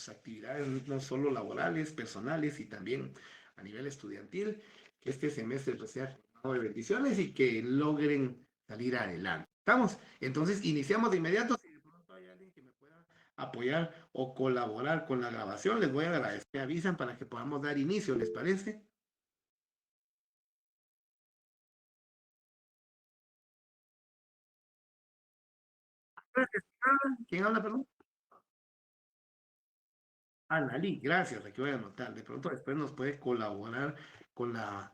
sus actividades, no solo laborales, personales y también a nivel estudiantil, que este semestre pues, sea colmado de bendiciones y que logren salir adelante. ¿Estamos? Entonces, iniciamos de inmediato. Si de pronto hay alguien que me pueda apoyar o colaborar con la grabación, les voy a agradecer. Me avisan para que podamos dar inicio, ¿les parece? ¿Quién habla, perdón? Analí, gracias, aquí voy a anotar. De pronto después nos puede colaborar con la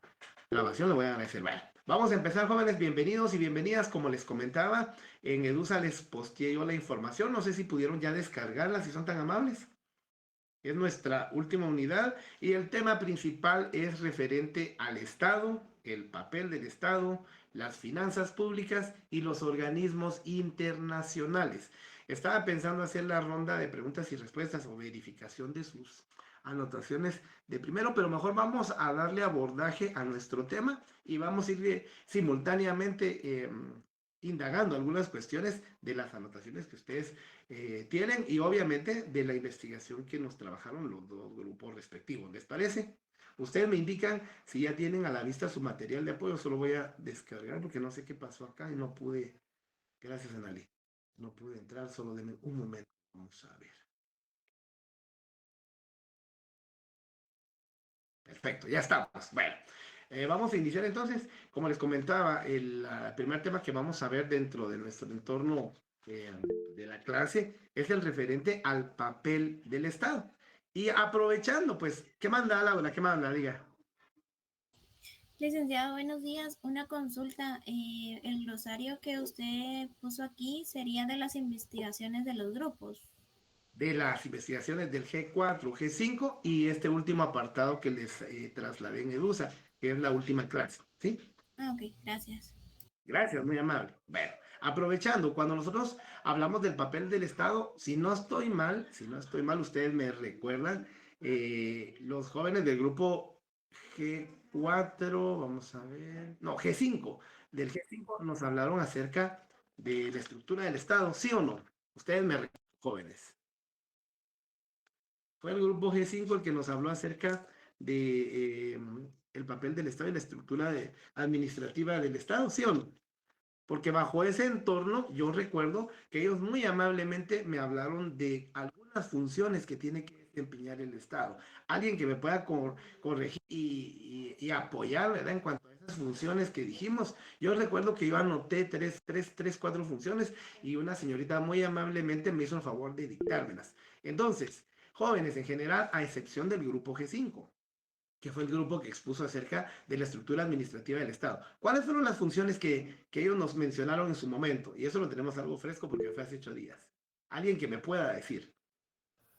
grabación, le voy a agradecer. Bueno, vamos a empezar, jóvenes, bienvenidos y bienvenidas. Como les comentaba, en Edusa les posteé yo la información, no sé si pudieron ya descargarla, si son tan amables. Es nuestra última unidad y el tema principal es referente al Estado, el papel del Estado, las finanzas públicas y los organismos internacionales. Estaba pensando hacer la ronda de preguntas y respuestas o verificación de sus anotaciones de primero, pero mejor vamos a darle abordaje a nuestro tema y vamos a ir simultáneamente indagando algunas cuestiones de las anotaciones que ustedes tienen y obviamente de la investigación que nos trabajaron los dos grupos respectivos. ¿Les parece? Ustedes me indican si ya tienen a la vista su material de apoyo, solo voy a descargar porque no sé qué pasó acá y no pude, gracias Analí, no pude entrar, solo denme un momento, vamos a ver. Perfecto, ya estamos. Bueno, vamos a iniciar entonces. Como les comentaba, el primer tema que vamos a ver dentro de nuestro entorno eh, de la clase es el referente al papel del Estado. Y aprovechando, pues, ¿qué manda Laura? ¿Qué manda? Diga. Licenciado, buenos días. Una consulta. El glosario que usted puso aquí sería de las investigaciones de los grupos. De las investigaciones del G4, G5 y este último apartado que les trasladé en EDUSA, que es la última clase. ¿Sí? Ah, ok, gracias. Gracias, muy amable. Bueno, aprovechando, cuando nosotros hablamos del papel del Estado, si no estoy mal, ustedes me recuerdan, los jóvenes del grupo G4, vamos a ver, no, G5, del G5 nos hablaron acerca de la estructura del Estado, ¿sí o no? Ustedes me recuerdan, jóvenes. Fue el grupo G5 el que nos habló acerca de el papel del Estado y la estructura administrativa del Estado, ¿sí o no? Porque bajo ese entorno yo recuerdo que ellos muy amablemente me hablaron de algunas funciones que tiene que desempeñar el Estado. Alguien que me pueda corregir y apoyar, ¿verdad? En cuanto a esas funciones que dijimos. Yo recuerdo que yo anoté cuatro funciones y una señorita muy amablemente me hizo el favor de dictármelas. Entonces, jóvenes en general, a excepción del grupo G5 que fue el grupo que expuso acerca de la estructura administrativa del Estado. ¿Cuáles fueron las funciones que ellos nos mencionaron en su momento? Y eso lo tenemos algo fresco porque fue hace 8 días. Alguien que me pueda decir,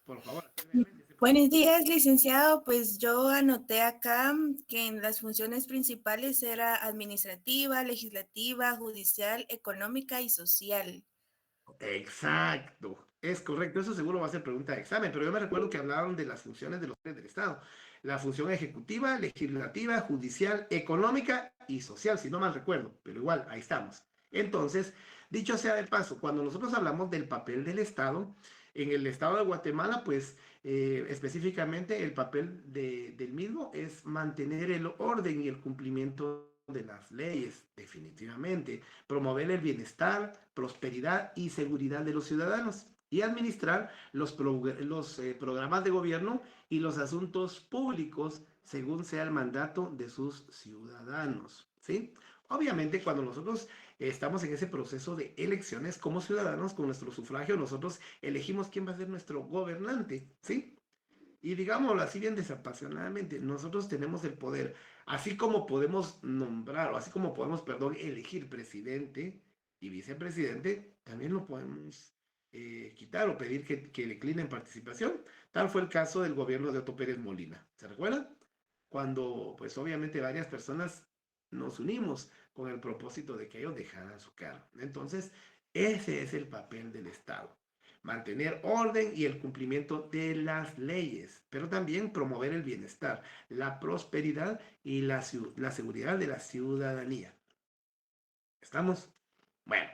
por favor, así brevemente, ese papel. Buenos días, licenciado. Pues yo anoté acá que en las funciones principales era administrativa, legislativa, judicial, económica y social. Exacto, es correcto. Eso seguro va a ser pregunta de examen, pero yo me recuerdo que hablaron de las funciones de los poderes del Estado. La función ejecutiva, legislativa, judicial, económica y social, si no mal recuerdo, pero igual, ahí estamos. Entonces, dicho sea de paso, cuando nosotros hablamos del papel del Estado, en el Estado de Guatemala, pues específicamente el papel del mismo es mantener el orden y el cumplimiento de las leyes, definitivamente promover el bienestar, prosperidad y seguridad de los ciudadanos y administrar los programas de gobierno y los asuntos públicos según sea el mandato de sus ciudadanos. ¿Sí? Obviamente, cuando nosotros estamos en ese proceso de elecciones como ciudadanos, con nuestro sufragio, nosotros elegimos quién va a ser nuestro gobernante. ¿Sí? Y digámoslo así bien desapasionadamente, nosotros tenemos el poder, así como podemos nombrar, o así como podemos, perdón, elegir presidente y vicepresidente, también lo podemos quitar o pedir que declinen participación. Tal fue el caso del gobierno de Otto Pérez Molina. ¿Se recuerdan? Cuando, pues obviamente varias personas nos unimos con el propósito de que ellos dejaran su cargo. Entonces, ese es el papel del Estado mantener orden y el cumplimiento de las leyes, pero también promover el bienestar, la prosperidad y la seguridad de la ciudadanía. ¿Estamos? Bueno,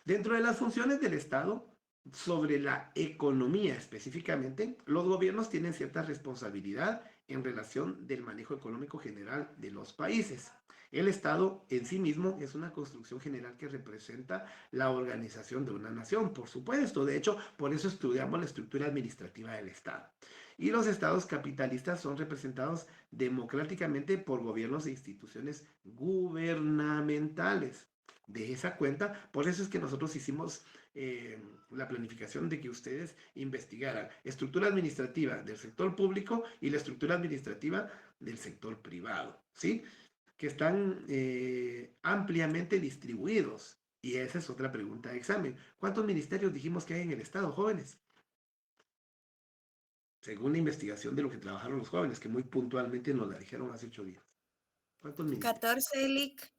dentro de las funciones del Estado, sobre la economía específicamente, los gobiernos tienen cierta responsabilidad en relación del manejo económico general de los países. El Estado en sí mismo es una construcción general que representa la organización de una nación, por supuesto. De hecho, por eso estudiamos la estructura administrativa del Estado. Y los estados capitalistas son representados democráticamente por gobiernos e instituciones gubernamentales. De esa cuenta, por eso es que nosotros hicimos la planificación de que ustedes investigaran estructura administrativa del sector público y la estructura administrativa del sector privado, ¿sí? Que están ampliamente distribuidos. Y esa es otra pregunta de examen. ¿Cuántos ministerios dijimos que hay en el Estado, jóvenes? Según la investigación de lo que trabajaron los jóvenes, que muy puntualmente nos la dijeron hace 8 días. ¿Cuántos ministerios? 14, Lic.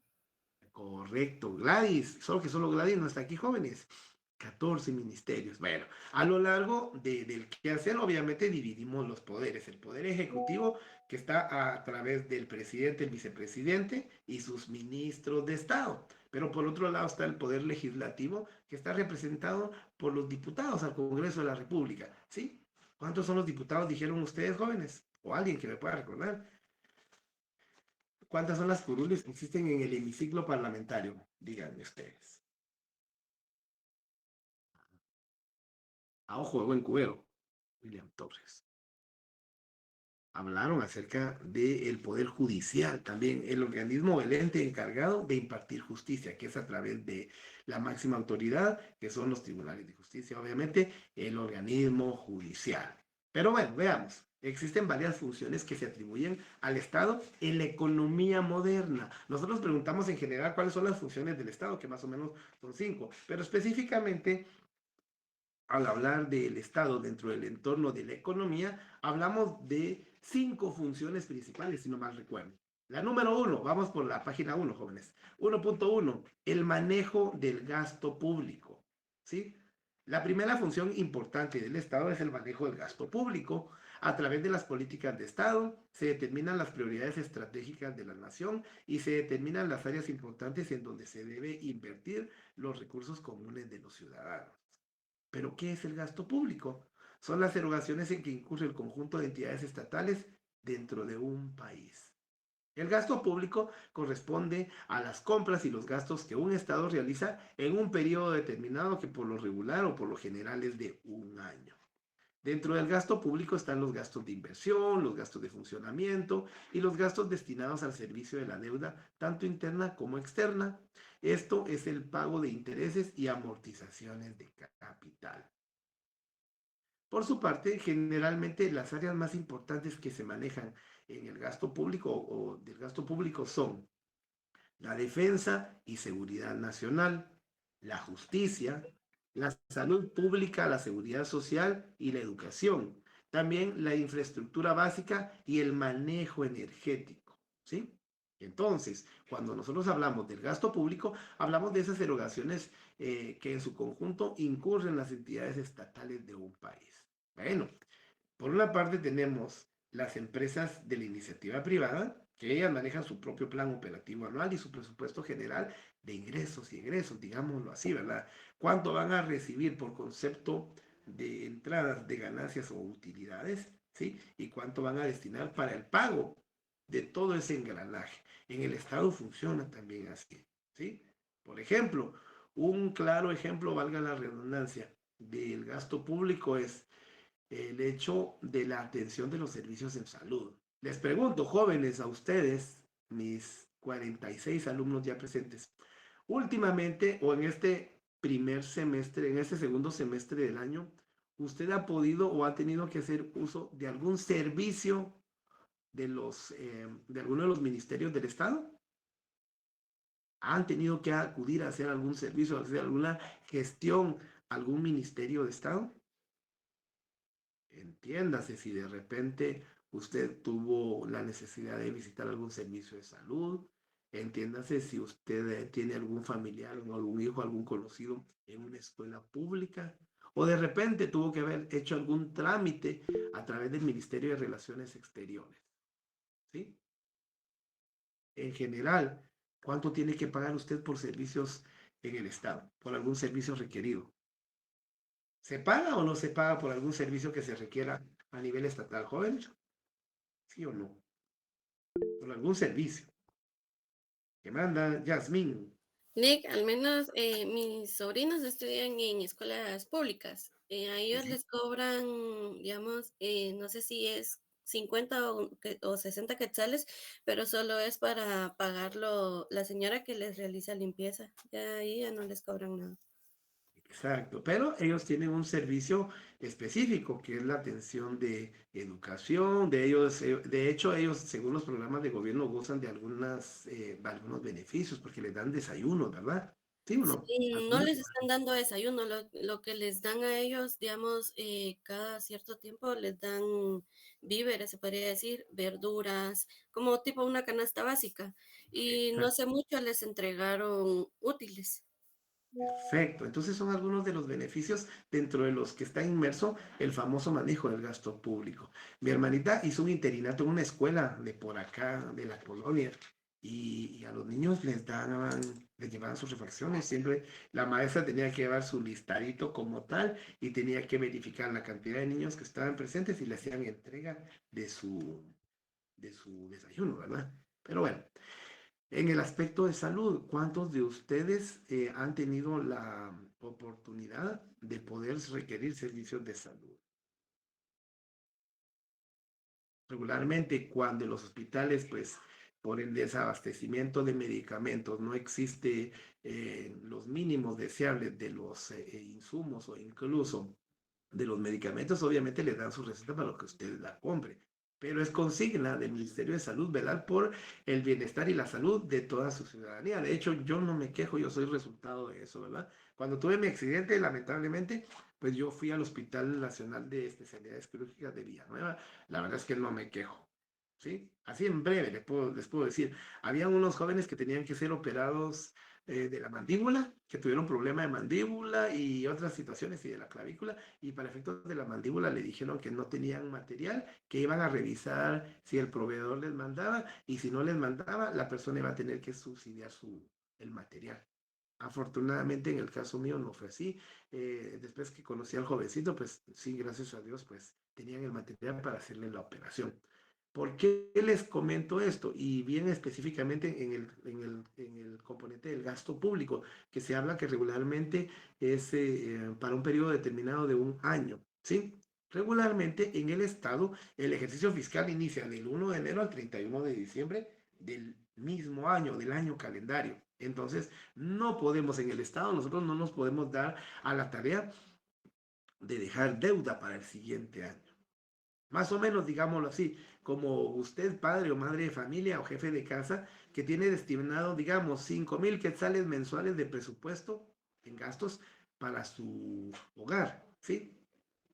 Correcto, Gladys, solo que solo Gladys no está aquí, jóvenes. 14 ministerios. Bueno, a lo largo del quehacer, obviamente dividimos los poderes. El poder ejecutivo, que está a través del presidente, el vicepresidente y sus ministros de Estado. Pero por otro lado está el poder legislativo, que está representado por los diputados al Congreso de la República. ¿Sí? ¿Cuántos son los diputados, dijeron ustedes, jóvenes? O alguien que me pueda recordar. ¿Cuántas son las curules que existen en el hemiciclo parlamentario? Díganme ustedes. A ojo, buen cubero. William Torres. Hablaron acerca del Poder Judicial, también el organismo, el ente encargado de impartir justicia, que es a través de la máxima autoridad, que son los tribunales de justicia, obviamente, el organismo judicial. Pero bueno, veamos. Existen varias funciones que se atribuyen al Estado en la economía moderna. Nosotros preguntamos en general cuáles son las funciones del Estado, que más o menos son 5, pero específicamente al hablar del Estado dentro del entorno de la economía, hablamos de 5 funciones principales, si no mal recuerdo. La número 1, vamos por la página 1, jóvenes. 1.1, el manejo del gasto público. ¿Sí? La primera función importante del Estado es el manejo del gasto público. A través de las políticas de Estado se determinan las prioridades estratégicas de la nación y se determinan las áreas importantes en donde se debe invertir los recursos comunes de los ciudadanos. ¿Pero qué es el gasto público? Son las erogaciones en que incurre el conjunto de entidades estatales dentro de un país. El gasto público corresponde a las compras y los gastos que un Estado realiza en un periodo determinado que por lo regular o por lo general es de un año. Dentro del gasto público están los gastos de inversión, los gastos de funcionamiento y los gastos destinados al servicio de la deuda, tanto interna como externa. Esto es el pago de intereses y amortizaciones de capital. Por su parte, generalmente las áreas más importantes que se manejan en el gasto público o del gasto público son la defensa y seguridad nacional, la justicia, la salud pública, la seguridad social y la educación. También la infraestructura básica y el manejo energético, ¿sí? Entonces, cuando nosotros hablamos del gasto público, hablamos de esas erogaciones que en su conjunto incurren las entidades estatales de un país. Bueno, por una parte tenemos las empresas de la iniciativa privada, que ellas manejan su propio plan operativo anual y su presupuesto general de ingresos y egresos, digámoslo así, ¿verdad? ¿Cuánto van a recibir por concepto de entradas de ganancias o utilidades? ¿Sí? Y cuánto van a destinar para el pago de todo ese engranaje. En el Estado funciona también así, ¿sí? Por ejemplo, un claro ejemplo, valga la redundancia, del gasto público es el hecho de la atención de los servicios en salud. Les pregunto, jóvenes, a ustedes, mis 46 alumnos ya presentes, últimamente o en este primer semestre, en este segundo semestre del año, ¿usted ha podido o ha tenido que hacer uso de algún servicio de alguno de los ministerios del Estado? ¿Han tenido que acudir a hacer algún servicio, a hacer alguna gestión, algún ministerio de Estado? Entiéndase si de repente usted tuvo la necesidad de visitar algún servicio de salud. Entiéndase si usted tiene algún familiar o algún hijo, algún conocido en una escuela pública. O de repente tuvo que haber hecho algún trámite a través del Ministerio de Relaciones Exteriores. ¿Sí? En general, ¿cuánto tiene que pagar usted por servicios en el Estado? Por algún servicio requerido. ¿Se paga o no se paga por algún servicio que se requiera a nivel estatal, joven? ¿Sí o no? Por algún servicio que manda Yasmín. Nick, al menos mis sobrinos estudian en escuelas públicas. A ellos Ujú. les cobran, digamos, no sé si es 50 o 60 quetzales, pero solo es para pagarlo la señora que les realiza limpieza. Ya ahí ya no les cobran nada. Exacto, pero ellos tienen un servicio específico que es la atención de educación, de ellos, de hecho ellos según los programas de gobierno gozan de algunos beneficios porque les dan desayunos, ¿verdad? ¿Sí o Sí, no? no Algunos. les están dando desayuno, lo que les dan a ellos, digamos, cada cierto tiempo les dan víveres, se podría decir, verduras, como tipo una canasta básica. Y no Exacto. hace mucho les entregaron útiles. Perfecto. Entonces son algunos de los beneficios dentro de los que está inmerso el famoso manejo del gasto público. Mi hermanita hizo un interinato en una escuela de por acá, de la colonia, y a los niños les llevaban sus refacciones. Siempre la maestra tenía que llevar su listadito como tal y tenía que verificar la cantidad de niños que estaban presentes y le hacían entrega de su desayuno, ¿verdad? Pero bueno. En el aspecto de salud, ¿cuántos de ustedes han tenido la oportunidad de poder requerir servicios de salud? Regularmente, cuando en los hospitales, pues, por el desabastecimiento de medicamentos, no existe los mínimos deseables de los insumos o incluso de los medicamentos, obviamente le dan su receta para lo que usted la compre. Pero es consigna del Ministerio de Salud velar por el bienestar y la salud de toda su ciudadanía. De hecho, yo no me quejo, yo soy resultado de eso, ¿verdad? Cuando tuve mi accidente, lamentablemente, pues yo fui al Hospital Nacional de Especialidades Quirúrgicas de Villanueva. La verdad es que no me quejo. ¿Sí? Así en breve les puedo decir. Había unos jóvenes que tenían que ser operados de la mandíbula, que tuvieron problema de mandíbula y otras situaciones y de la clavícula, y para efectos de la mandíbula le dijeron que no tenían material, que iban a revisar si el proveedor les mandaba, y si no les mandaba, la persona iba a tener que subsidiar el material. Afortunadamente en el caso mío no fue así. Después que conocí al jovencito, pues sí, gracias a Dios, pues tenían el material para hacerle la operación. ¿Por qué les comento esto? Y bien específicamente en el componente del gasto público, que se habla que regularmente es para un periodo determinado de un año, ¿sí? Regularmente en el Estado el ejercicio fiscal inicia del 1 de enero al 31 de diciembre del mismo año, del año calendario. Entonces, no podemos en el Estado, nosotros no nos podemos dar a la tarea de dejar deuda para el siguiente año. Más o menos, digámoslo así, como usted, padre o madre de familia o jefe de casa, que tiene destinado, digamos, 5,000 quetzales mensuales de presupuesto en gastos para su hogar, ¿sí?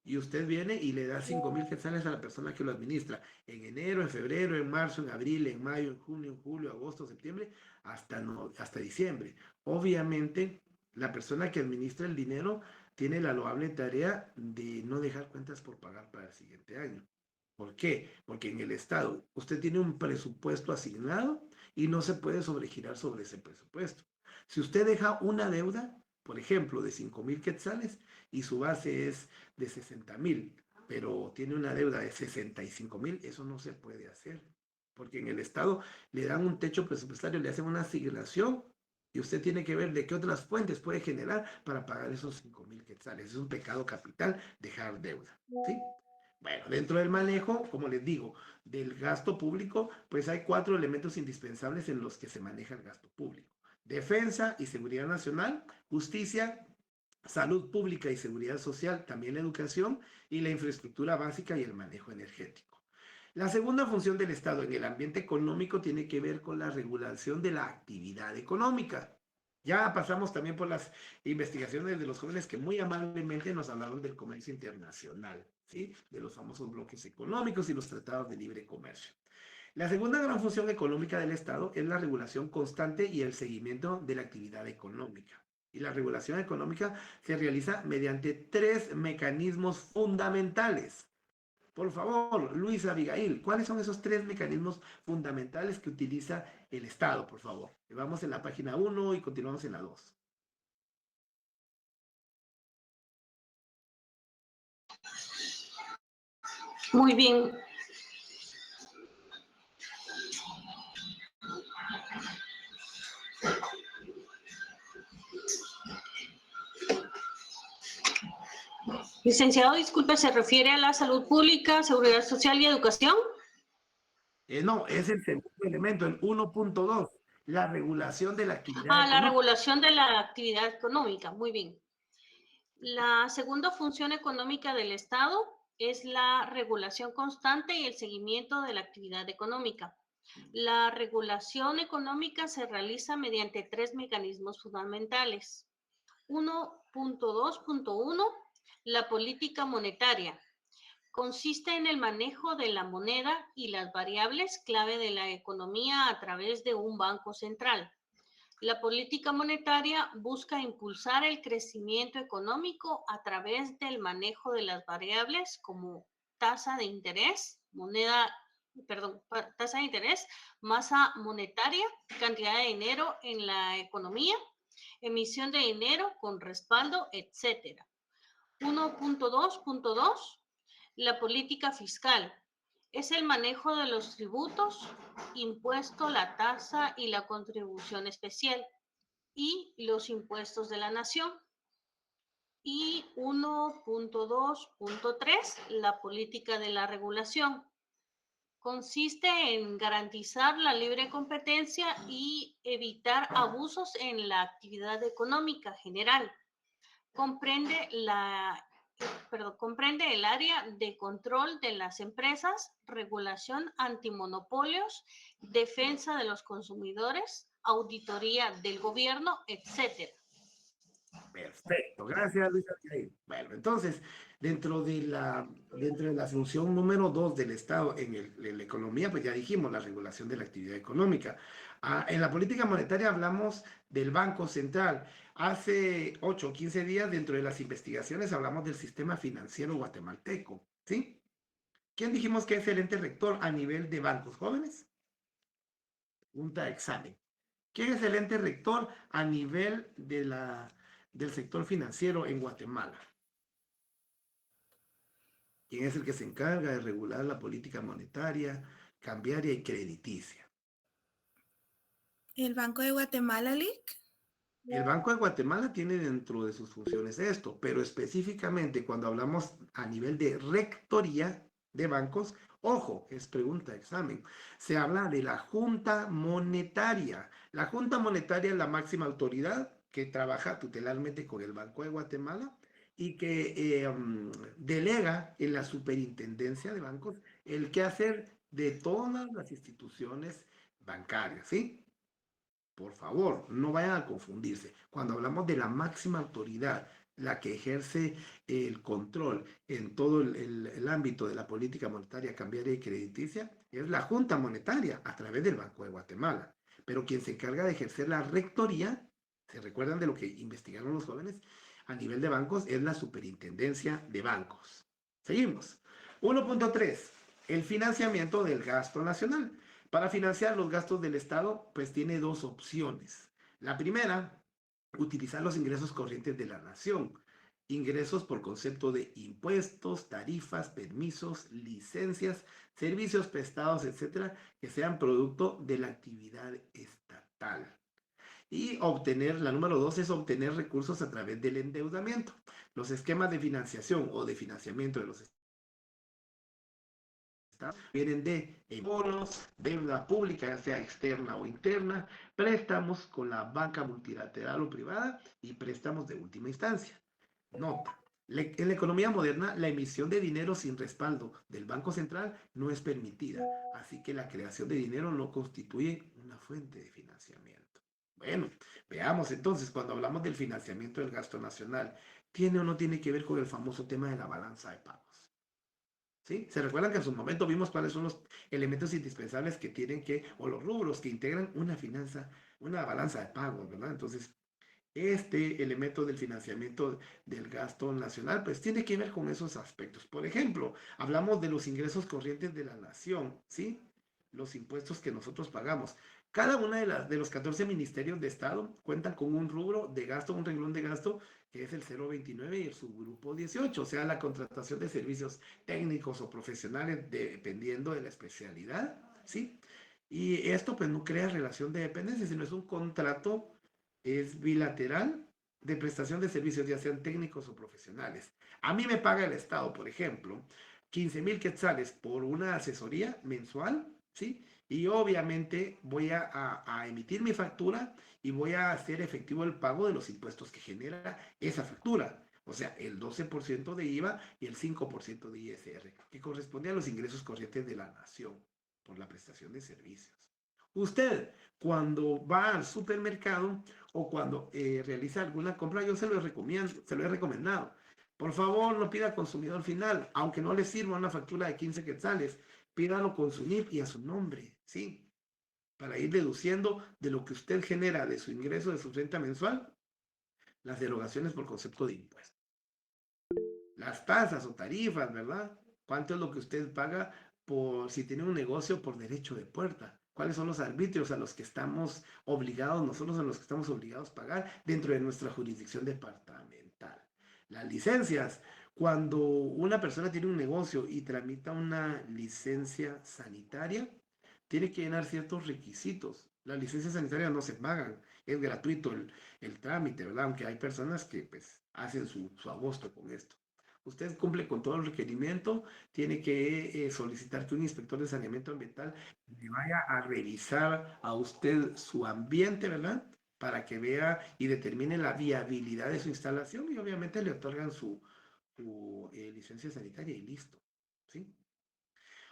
Y usted viene y le da 5,000 quetzales a la persona que lo administra en enero, en febrero, en marzo, en abril, en mayo, en junio, en julio, agosto, septiembre, hasta diciembre. Obviamente, la persona que administra el dinero tiene la loable tarea de no dejar cuentas por pagar para el siguiente año. ¿Por qué? Porque en el Estado usted tiene un presupuesto asignado y no se puede sobregirar sobre ese presupuesto. Si usted deja una deuda, por ejemplo, de 5,000 quetzales y su base es de 60,000, pero tiene una deuda de 65,000, eso no se puede hacer. Porque en el Estado le dan un techo presupuestario, le hacen una asignación y usted tiene que ver de qué otras fuentes puede generar para pagar esos 5,000 quetzales. Es un pecado capital dejar deuda. ¿Sí? Bueno, dentro del manejo, como les digo, del gasto público, pues hay 4 elementos indispensables en los que se maneja el gasto público. Defensa y seguridad nacional, justicia, salud pública y seguridad social, también la educación y la infraestructura básica y el manejo energético. La segunda función del Estado en el ambiente económico tiene que ver con la regulación de la actividad económica. Ya pasamos también por las investigaciones de los jóvenes que muy amablemente nos hablaron del comercio internacional, ¿sí? De los famosos bloques económicos y los tratados de libre comercio. La segunda gran función económica del Estado es la regulación constante y el seguimiento de la actividad económica. Y la regulación económica se realiza mediante 3 mecanismos fundamentales. Por favor, Luis Abigail, ¿cuáles son esos 3 mecanismos fundamentales que utiliza el Estado, por favor? Vamos en la página 1 y continuamos en la 2. Muy bien. Licenciado, disculpe, ¿se refiere a la salud pública, seguridad social y educación? No, es el segundo elemento, el 1.2, la regulación de la actividad La económica. regulación de la actividad económica. Muy bien. La segunda función económica del Estado es la regulación constante y el seguimiento de la actividad económica. La regulación económica se realiza mediante 3 mecanismos fundamentales. 1.2.1, la política monetaria. Consiste en el manejo de la moneda y las variables clave de la economía a través de un banco central. La política monetaria busca impulsar el crecimiento económico a través del manejo de las variables como tasa de interés, tasa de interés, masa monetaria, cantidad de dinero en la economía, emisión de dinero con respaldo, etc. 1.2.2, la política fiscal. Es el manejo de los tributos, impuesto, la tasa y la contribución especial y los impuestos de la nación. Y 1.2.3, la política de la regulación. Consiste en garantizar la libre competencia y evitar abusos en la actividad económica general. Comprende el área de control de las empresas, regulación antimonopolios, defensa de los consumidores, auditoría del gobierno, etc. Perfecto, gracias Luis Alcaide. Bueno, entonces, dentro de la función número 2 del Estado en la economía, pues ya dijimos la regulación de la actividad económica. En la política monetaria hablamos del Banco Central. Hace 8 o 15 días, dentro de las investigaciones, hablamos del sistema financiero guatemalteco, ¿sí? ¿Quién dijimos que es el ente rector a nivel de bancos jóvenes? Pregunta de examen. ¿Quién es el ente rector a nivel del sector financiero en Guatemala? ¿Quién es el que se encarga de regular la política monetaria, cambiaria y crediticia? ¿El Banco de Guatemala, Lic? El Banco de Guatemala tiene dentro de sus funciones esto, pero específicamente cuando hablamos a nivel de rectoría de bancos, ojo, es pregunta de examen, se habla de la Junta Monetaria. La Junta Monetaria es la máxima autoridad que trabaja tutelarmente con el Banco de Guatemala y que delega en la superintendencia de bancos el quehacer de todas las instituciones bancarias, ¿sí? Por favor, no vayan a confundirse. Cuando hablamos de la máxima autoridad, la que ejerce el control en todo el ámbito de la política monetaria, cambiaria y crediticia, es la Junta Monetaria a través del Banco de Guatemala. Pero quien se encarga de ejercer la rectoría, ¿se recuerdan de lo que investigaron los jóvenes? A nivel de bancos es la Superintendencia de Bancos. Seguimos. 1.3. El financiamiento del gasto nacional. Para financiar los gastos del Estado, pues tiene dos opciones. La primera, utilizar los ingresos corrientes de la nación. Ingresos por concepto de impuestos, tarifas, permisos, licencias, servicios prestados, etcétera, que sean producto de la actividad estatal. Y obtener, la número 2 es obtener recursos a través del endeudamiento. Los esquemas de financiación o de financiamiento de los vienen de bonos, deuda pública, ya sea externa o interna, préstamos con la banca multilateral o privada y préstamos de última instancia. Nota. En la economía moderna, la emisión de dinero sin respaldo del Banco Central no es permitida, así que la creación de dinero no constituye una fuente de financiamiento. Bueno, veamos entonces, cuando hablamos del financiamiento del gasto nacional, ¿tiene o no tiene que ver con el famoso tema de la balanza de pagos? ¿Sí? ¿Se recuerdan que en su momento vimos cuáles son los elementos indispensables que tienen que, o los rubros que integran una finanza, una balanza de pagos, ¿verdad? Entonces, este elemento del financiamiento del gasto nacional, pues tiene que ver con esos aspectos. Por ejemplo, hablamos de los ingresos corrientes de la nación, ¿sí? los impuestos que nosotros pagamos. Cada una de los 14 ministerios de Estado cuentan con un rubro de gasto, un renglón de gasto, que es el 029 y el subgrupo 18, o sea, la contratación de servicios técnicos o profesionales dependiendo de la especialidad, ¿sí? Y esto pues no crea relación de dependencia, sino es un contrato, es bilateral de prestación de servicios, ya sean técnicos o profesionales. A mí me paga el Estado, por ejemplo, 15,000 quetzales por una asesoría mensual, ¿sí? Y obviamente voy a emitir mi factura y voy a hacer efectivo el pago de los impuestos que genera esa factura. O sea, el 12% de IVA y el 5% de ISR, que corresponde a los ingresos corrientes de la nación por la prestación de servicios. Usted, cuando va al supermercado o cuando realiza alguna compra, yo se lo recomiendo, se lo he recomendado. Por favor, no pida consumidor final, aunque no le sirva una factura de 15 quetzales, pídalo con su NIP y a su nombre, ¿sí? Para ir deduciendo de lo que usted genera de su ingreso, de su renta mensual, las derogaciones por concepto de impuesto. Las tasas o tarifas, ¿verdad? ¿Cuánto es lo que usted paga por si tiene un negocio por derecho de puerta? ¿Cuáles son los arbitrios a los que estamos obligados, nosotros a los que estamos obligados a pagar dentro de nuestra jurisdicción departamental? Las licencias. Cuando una persona tiene un negocio y tramita una licencia sanitaria, tiene que llenar ciertos requisitos. Las licencias sanitarias no se pagan, es gratuito el trámite, ¿verdad? Aunque hay personas que pues hacen su agosto con esto. Usted cumple con todo el requerimiento, tiene que solicitar que un inspector de saneamiento ambiental le vaya a revisar a usted su ambiente, ¿verdad? Para que vea y determine la viabilidad de su instalación y obviamente le otorgan su licencia sanitaria y listo, ¿sí?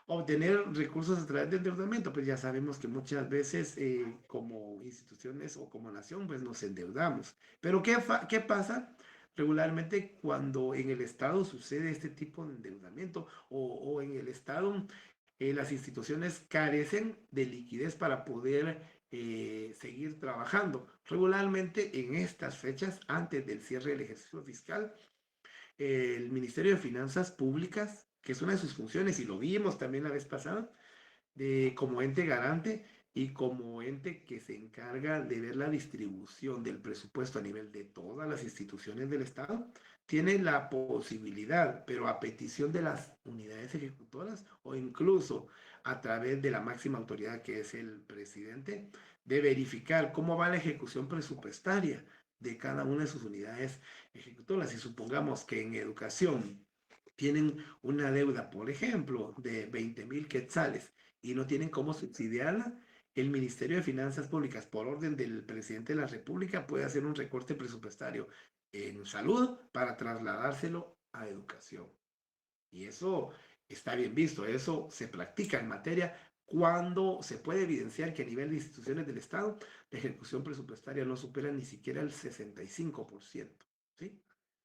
Obtener recursos a través del endeudamiento, pues ya sabemos que muchas veces como instituciones o como nación, pues nos endeudamos. Pero ¿qué pasa regularmente cuando en el Estado sucede este tipo de endeudamiento o en el Estado las instituciones carecen de liquidez para poder seguir trabajando? Regularmente en estas fechas, antes del cierre del ejercicio fiscal, el Ministerio de Finanzas Públicas, que es una de sus funciones, y lo vimos también la vez pasada, como ente garante y como ente que se encarga de ver la distribución del presupuesto a nivel de todas las instituciones del Estado, tiene la posibilidad, pero a petición de las unidades ejecutoras o incluso a través de la máxima autoridad que es el presidente, de verificar cómo va la ejecución presupuestaria de cada una de sus unidades ejecutoras. Y supongamos que en educación tienen una deuda, por ejemplo, de 20,000 quetzales y no tienen cómo subsidiarla, el Ministerio de Finanzas Públicas, por orden del presidente de la República, puede hacer un recorte presupuestario en salud para trasladárselo a educación. Y eso está bien visto, eso se practica en materia cuando se puede evidenciar que a nivel de instituciones del Estado la ejecución presupuestaria no supera ni siquiera el 65%, ¿sí?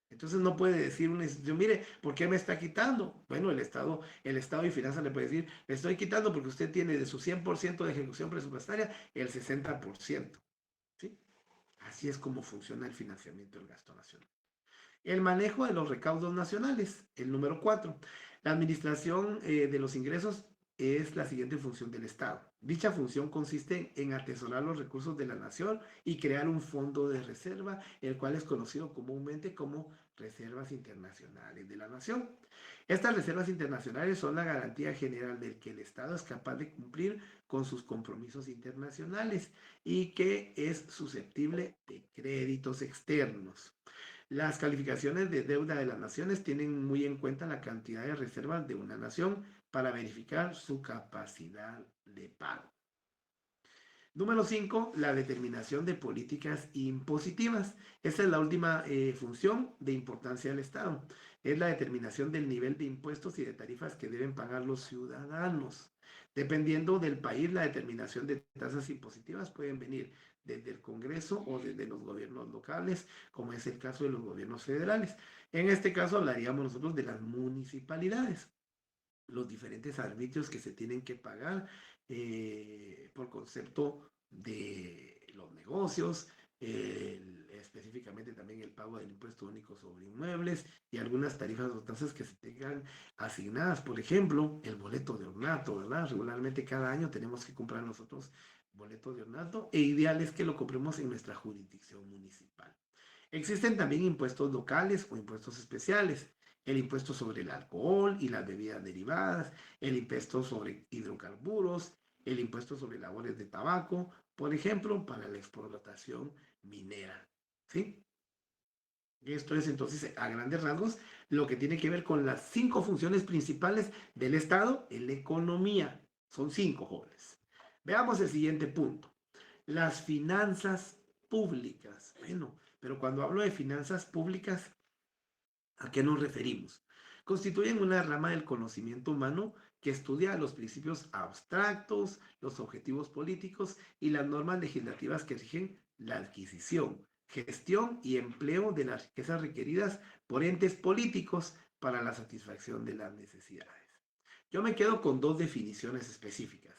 Entonces no puede decir una institución, mire, ¿por qué me está quitando? Bueno, el Estado y Finanzas le puede decir, le estoy quitando porque usted tiene de su 100% de ejecución presupuestaria el 60%, ¿sí? Así es como funciona el financiamiento del gasto nacional. El manejo de los recaudos nacionales, el número 4. La administración de los ingresos es la siguiente función del Estado. Dicha función consiste en atesorar los recursos de la nación y crear un fondo de reserva, el cual es conocido comúnmente como reservas internacionales de la nación. Estas reservas internacionales son la garantía general de que el Estado es capaz de cumplir con sus compromisos internacionales y que es susceptible de créditos externos. Las calificaciones de deuda de las naciones tienen muy en cuenta la cantidad de reservas de una nación para verificar su capacidad de pago. Número 5, la determinación de políticas impositivas. Esa es la última función de importancia del Estado. Es la determinación del nivel de impuestos y de tarifas que deben pagar los ciudadanos. Dependiendo del país, la determinación de tasas impositivas pueden venir desde el Congreso o desde los gobiernos locales, como es el caso de los gobiernos federales. En este caso hablaríamos nosotros de las municipalidades, los diferentes arbitrios que se tienen que pagar por concepto de los negocios, específicamente también el pago del impuesto único sobre inmuebles y algunas tarifas o tasas que se tengan asignadas. Por ejemplo, el boleto de ornato, ¿verdad? Regularmente cada año tenemos que comprar nosotros boleto de ornato e ideal es que lo compremos en nuestra jurisdicción municipal. Existen también impuestos locales o impuestos especiales. El impuesto sobre el alcohol y las bebidas derivadas, el impuesto sobre hidrocarburos, el impuesto sobre labores de tabaco, por ejemplo, para la explotación minera. ¿Sí? Esto es entonces, a grandes rasgos, lo que tiene que ver con las 5 funciones principales del Estado en la economía. Son 5, jóvenes. Veamos el siguiente punto. Las finanzas públicas. Bueno, pero cuando hablo de finanzas públicas, ¿a qué nos referimos? Constituyen una rama del conocimiento humano que estudia los principios abstractos, los objetivos políticos y las normas legislativas que rigen la adquisición, gestión y empleo de las riquezas requeridas por entes políticos para la satisfacción de las necesidades. Yo me quedo con 2 definiciones específicas.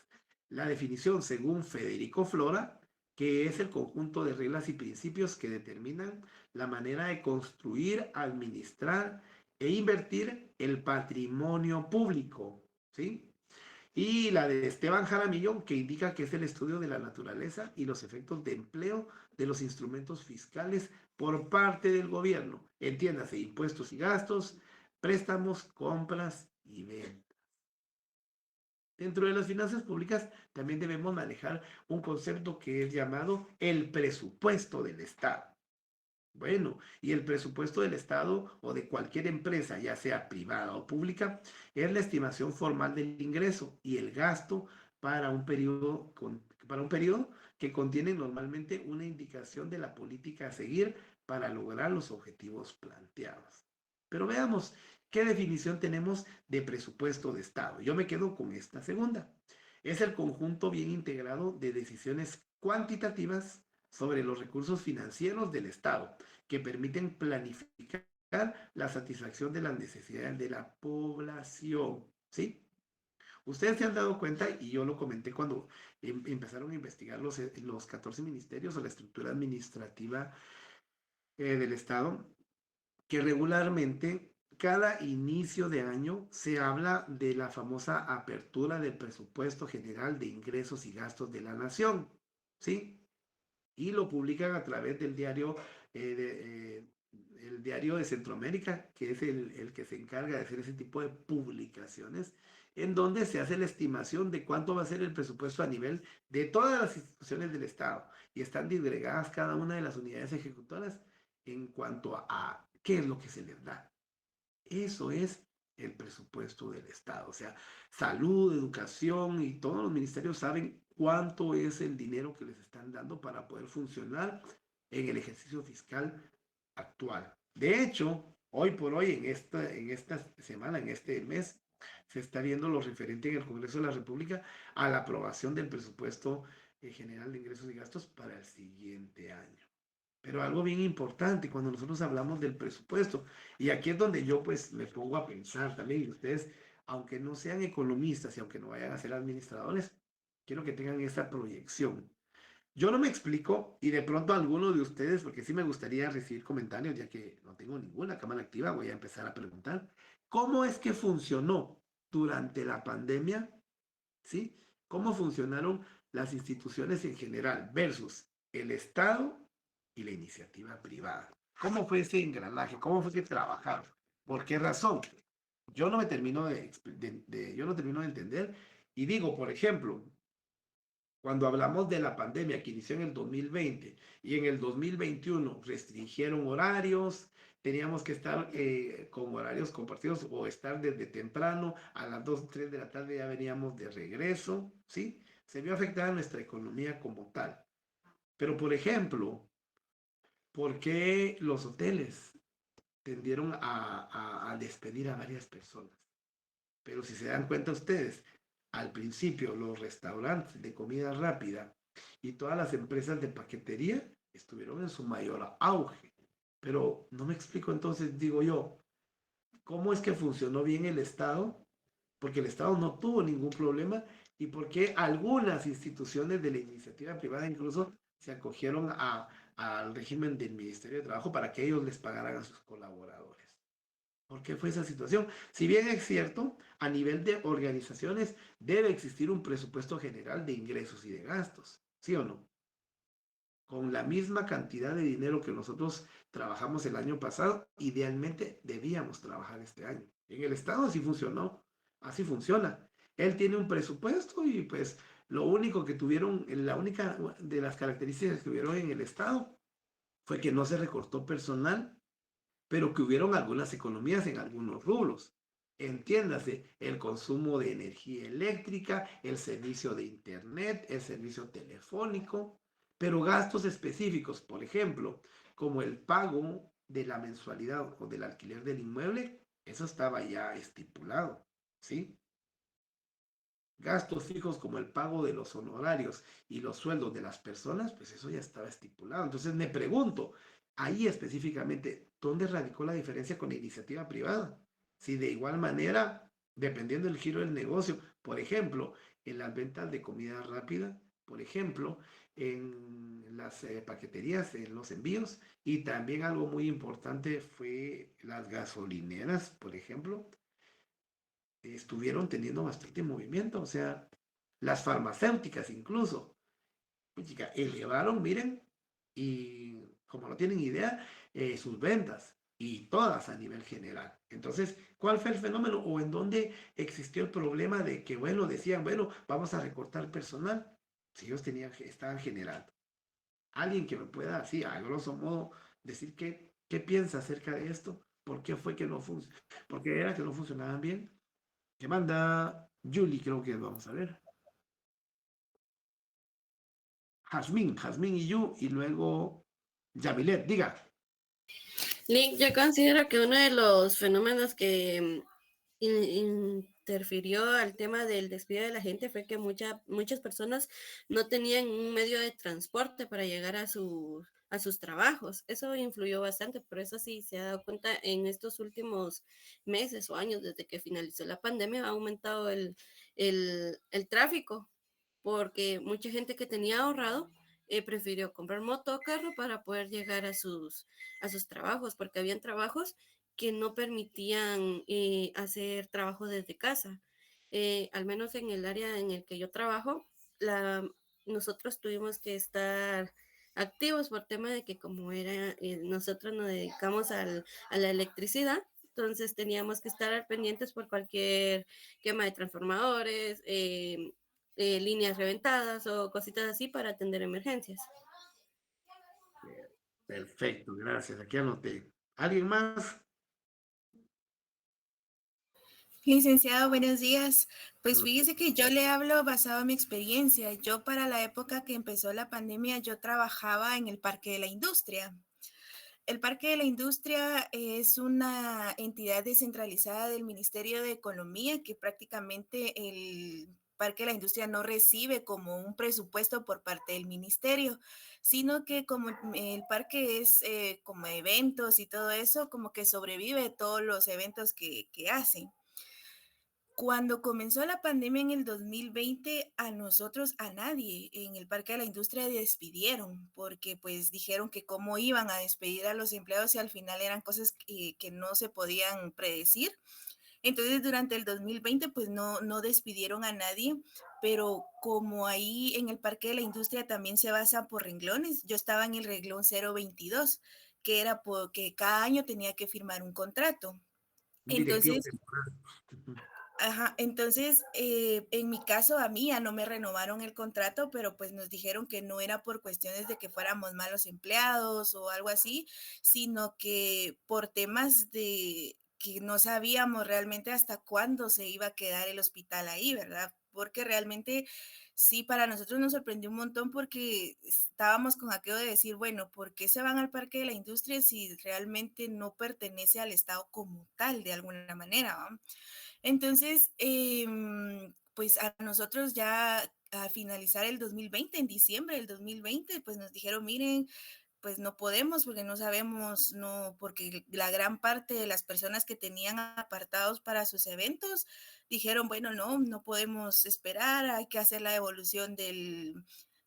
La definición según Federico Flora, que es el conjunto de reglas y principios que determinan la manera de construir, administrar e invertir el patrimonio público, ¿sí? Y la de Esteban Jaramillo, que indica que es el estudio de la naturaleza y los efectos de empleo de los instrumentos fiscales por parte del gobierno. Entiéndase, impuestos y gastos, préstamos, compras y ventas. Dentro de las finanzas públicas también debemos manejar un concepto que es llamado el presupuesto del Estado. Bueno, y el presupuesto del Estado o de cualquier empresa, ya sea privada o pública, es la estimación formal del ingreso y el gasto para un periodo, que contiene normalmente una indicación de la política a seguir para lograr los objetivos planteados. Pero veamos, ¿qué definición tenemos de presupuesto de Estado? Yo me quedo con esta segunda. Es el conjunto bien integrado de decisiones cuantitativas sobre los recursos financieros del Estado que permiten planificar la satisfacción de las necesidades de la población. ¿Sí? Ustedes se han dado cuenta, y yo lo comenté cuando empezaron a investigar los 14 ministerios o la estructura administrativa del Estado, que regularmente cada inicio de año se habla de la famosa apertura del presupuesto general de ingresos y gastos de la nación, ¿sí? Y lo publican a través del diario, el diario de Centroamérica, que es el que se encarga de hacer ese tipo de publicaciones, en donde se hace la estimación de cuánto va a ser el presupuesto a nivel de todas las instituciones del Estado, y están disgregadas cada una de las unidades ejecutoras en cuanto a qué es lo que se les da. Eso es el presupuesto del Estado. O sea, salud, educación y todos los ministerios saben cuánto es el dinero que les están dando para poder funcionar en el ejercicio fiscal actual. De hecho, hoy por hoy, en esta semana, en este mes, se está viendo lo referente en el Congreso de la República a la aprobación del presupuesto general de ingresos y gastos para el siguiente año. Pero algo bien importante cuando nosotros hablamos del presupuesto, y aquí es donde yo pues me pongo a pensar también, y ustedes, aunque no sean economistas y aunque no vayan a ser administradores, quiero que tengan esa proyección. Yo no me explico, y de pronto alguno de ustedes, porque sí me gustaría recibir comentarios, ya que no tengo ninguna cámara activa, voy a empezar a preguntar, ¿cómo es que funcionó durante la pandemia? ¿Sí? ¿Cómo funcionaron las instituciones en general versus el Estado y la iniciativa privada? ¿Cómo fue ese engranaje? ¿Cómo fue que trabajaron? ¿Por qué razón? Yo no termino de entender, y digo, por ejemplo, cuando hablamos de la pandemia que inició en el 2020 y en el 2021 restringieron horarios, teníamos que estar con horarios compartidos o estar desde temprano, a las 2, 3 de la tarde ya veníamos de regreso, ¿sí? Se vio afectada nuestra economía como tal. Pero, por ejemplo, ¿por qué los hoteles tendieron a despedir a varias personas? Pero si se dan cuenta ustedes, al principio los restaurantes de comida rápida y todas las empresas de paquetería estuvieron en su mayor auge. Pero no me explico entonces, digo yo, ¿cómo es que funcionó bien el Estado? Porque el Estado no tuvo ningún problema y porque algunas instituciones de la iniciativa privada incluso se acogieron al régimen del Ministerio de Trabajo para que ellos les pagaran a sus colaboradores. ¿Por qué fue esa situación? Si bien es cierto, a nivel de organizaciones debe existir un presupuesto general de ingresos y de gastos, ¿sí o no? Con la misma cantidad de dinero que nosotros trabajamos el año pasado, idealmente debíamos trabajar este año. En el Estado así funcionó, así funciona. Él tiene un presupuesto y pues lo único que tuvieron, la única de las características que tuvieron en el Estado fue que no se recortó personal, pero que hubieron algunas economías en algunos rubros. Entiéndase, el consumo de energía eléctrica, el servicio de internet, el servicio telefónico, pero gastos específicos, por ejemplo, como el pago de la mensualidad o del alquiler del inmueble, eso estaba ya estipulado, ¿sí? Gastos fijos como el pago de los honorarios y los sueldos de las personas, pues eso ya estaba estipulado. Entonces me pregunto, ahí específicamente, ¿dónde radicó la diferencia con la iniciativa privada? Si de igual manera, dependiendo del giro del negocio, por ejemplo, en las ventas de comida rápida, por ejemplo, en las paqueterías, en los envíos, y también algo muy importante fue las gasolineras, por ejemplo, estuvieron teniendo bastante movimiento, o sea, las farmacéuticas incluso, pues, chica, elevaron, miren, y como no tienen idea, sus ventas, y todas a nivel general. Entonces, ¿cuál fue el fenómeno o en dónde existió el problema de que, bueno, decían, bueno, vamos a recortar personal? Si ellos tenían, estaban generando. Alguien que me pueda, así, a grosso modo, decir qué piensa acerca de esto, por qué fue que no funcionó, por qué era que no funcionaban bien. Que manda Julie, creo que vamos a ver. Jazmín y you, y luego Yamilet, diga. Link, yo considero que uno de los fenómenos que interfirió al tema del despido de la gente fue que muchas personas no tenían un medio de transporte para llegar a sus trabajos. Eso influyó bastante, por eso sí se ha dado cuenta en estos últimos meses o años, desde que finalizó la pandemia, ha aumentado el tráfico, porque mucha gente que tenía ahorrado prefirió comprar motocarro para poder llegar a sus trabajos, porque habían trabajos que no permitían hacer trabajo desde casa. Al menos en el área en el que yo trabajo, nosotros tuvimos que estar activos por tema de que como nosotros nos dedicamos a la electricidad, entonces teníamos que estar pendientes por cualquier quema de transformadores, líneas reventadas o cositas así para atender emergencias. Perfecto, gracias. Aquí anoté. ¿Alguien más? Licenciado, buenos días. Pues fíjese que yo le hablo basado en mi experiencia. Yo para la época que empezó la pandemia, yo trabajaba en el Parque de la Industria. El Parque de la Industria es una entidad descentralizada del Ministerio de Economía que prácticamente el Parque de la Industria no recibe como un presupuesto por parte del ministerio, sino que como el parque es como eventos y todo eso, como que sobrevive todos los eventos que hacen. Cuando comenzó la pandemia en el 2020, a nosotros, a nadie en el Parque de la Industria despidieron, porque pues dijeron que cómo iban a despedir a los empleados y al final eran cosas que no se podían predecir. Entonces, durante el 2020, pues no despidieron a nadie, pero como ahí en el Parque de la Industria también se basa por renglones, yo estaba en el renglón 022, que era porque cada año tenía que firmar un contrato. Un directivo Entonces, temporal. ajá, entonces en mi caso a mí ya no me renovaron el contrato, pero pues nos dijeron que no era por cuestiones de que fuéramos malos empleados o algo así, sino que por temas de que no sabíamos realmente hasta cuándo se iba a quedar el hospital ahí, ¿verdad? Porque realmente sí, para nosotros nos sorprendió un montón porque estábamos con aquello de decir, bueno, ¿por qué se van al Parque de la Industria si realmente no pertenece al Estado como tal, de alguna manera, ¿va? Entonces, pues a nosotros ya al finalizar el 2020, en diciembre del 2020, pues nos dijeron, miren, pues no podemos porque no sabemos, no, porque la gran parte de las personas que tenían apartados para sus eventos dijeron, bueno, no podemos esperar, hay que hacer la devolución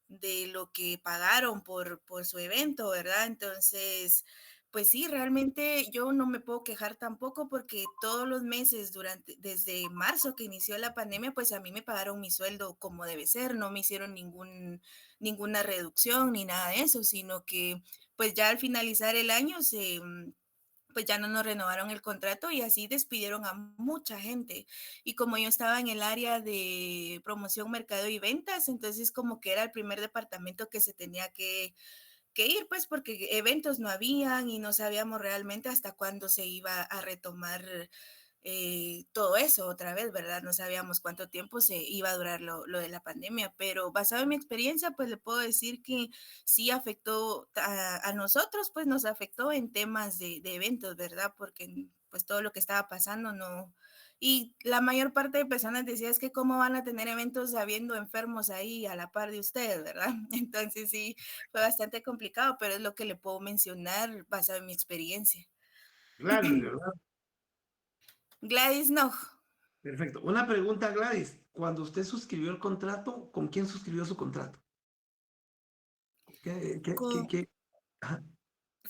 de lo que pagaron por su evento, ¿verdad? Entonces, pues sí, realmente yo no me puedo quejar tampoco porque todos los meses desde marzo que inició la pandemia, pues a mí me pagaron mi sueldo como debe ser, no me hicieron ninguna reducción ni nada de eso, sino que pues ya al finalizar el año pues ya no nos renovaron el contrato y así despidieron a mucha gente. Y como yo estaba en el área de promoción, mercado y ventas, entonces como que era el primer departamento que se tenía que ir, pues porque eventos no habían y no sabíamos realmente hasta cuándo se iba a retomar todo eso otra vez, ¿verdad? No sabíamos cuánto tiempo se iba a durar lo de la pandemia, pero basado en mi experiencia, pues le puedo decir que sí afectó a nosotros, pues nos afectó en temas de eventos, ¿verdad? Porque pues todo lo que estaba pasando no... Y la mayor parte de personas decía es que cómo van a tener eventos habiendo enfermos ahí a la par de ustedes, ¿verdad? Entonces sí, fue bastante complicado, pero es lo que le puedo mencionar basado en mi experiencia. Gladys, ¿verdad? Gladys, no. Perfecto. Una pregunta, Gladys. Cuando usted suscribió el contrato, ¿con quién suscribió su contrato? ¿Qué? Ajá.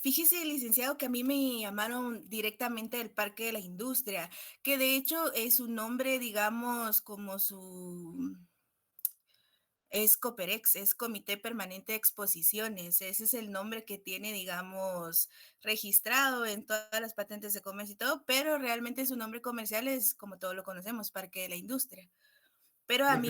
Fíjese, licenciado, que a mí me llamaron directamente del Parque de la Industria, que de hecho es su nombre, digamos, como es Coperex, es Comité Permanente de Exposiciones. Ese es el nombre que tiene, digamos, registrado en todas las patentes de comercio y todo, pero realmente su nombre comercial es, como todos lo conocemos, Parque de la Industria. Pero Perfecto.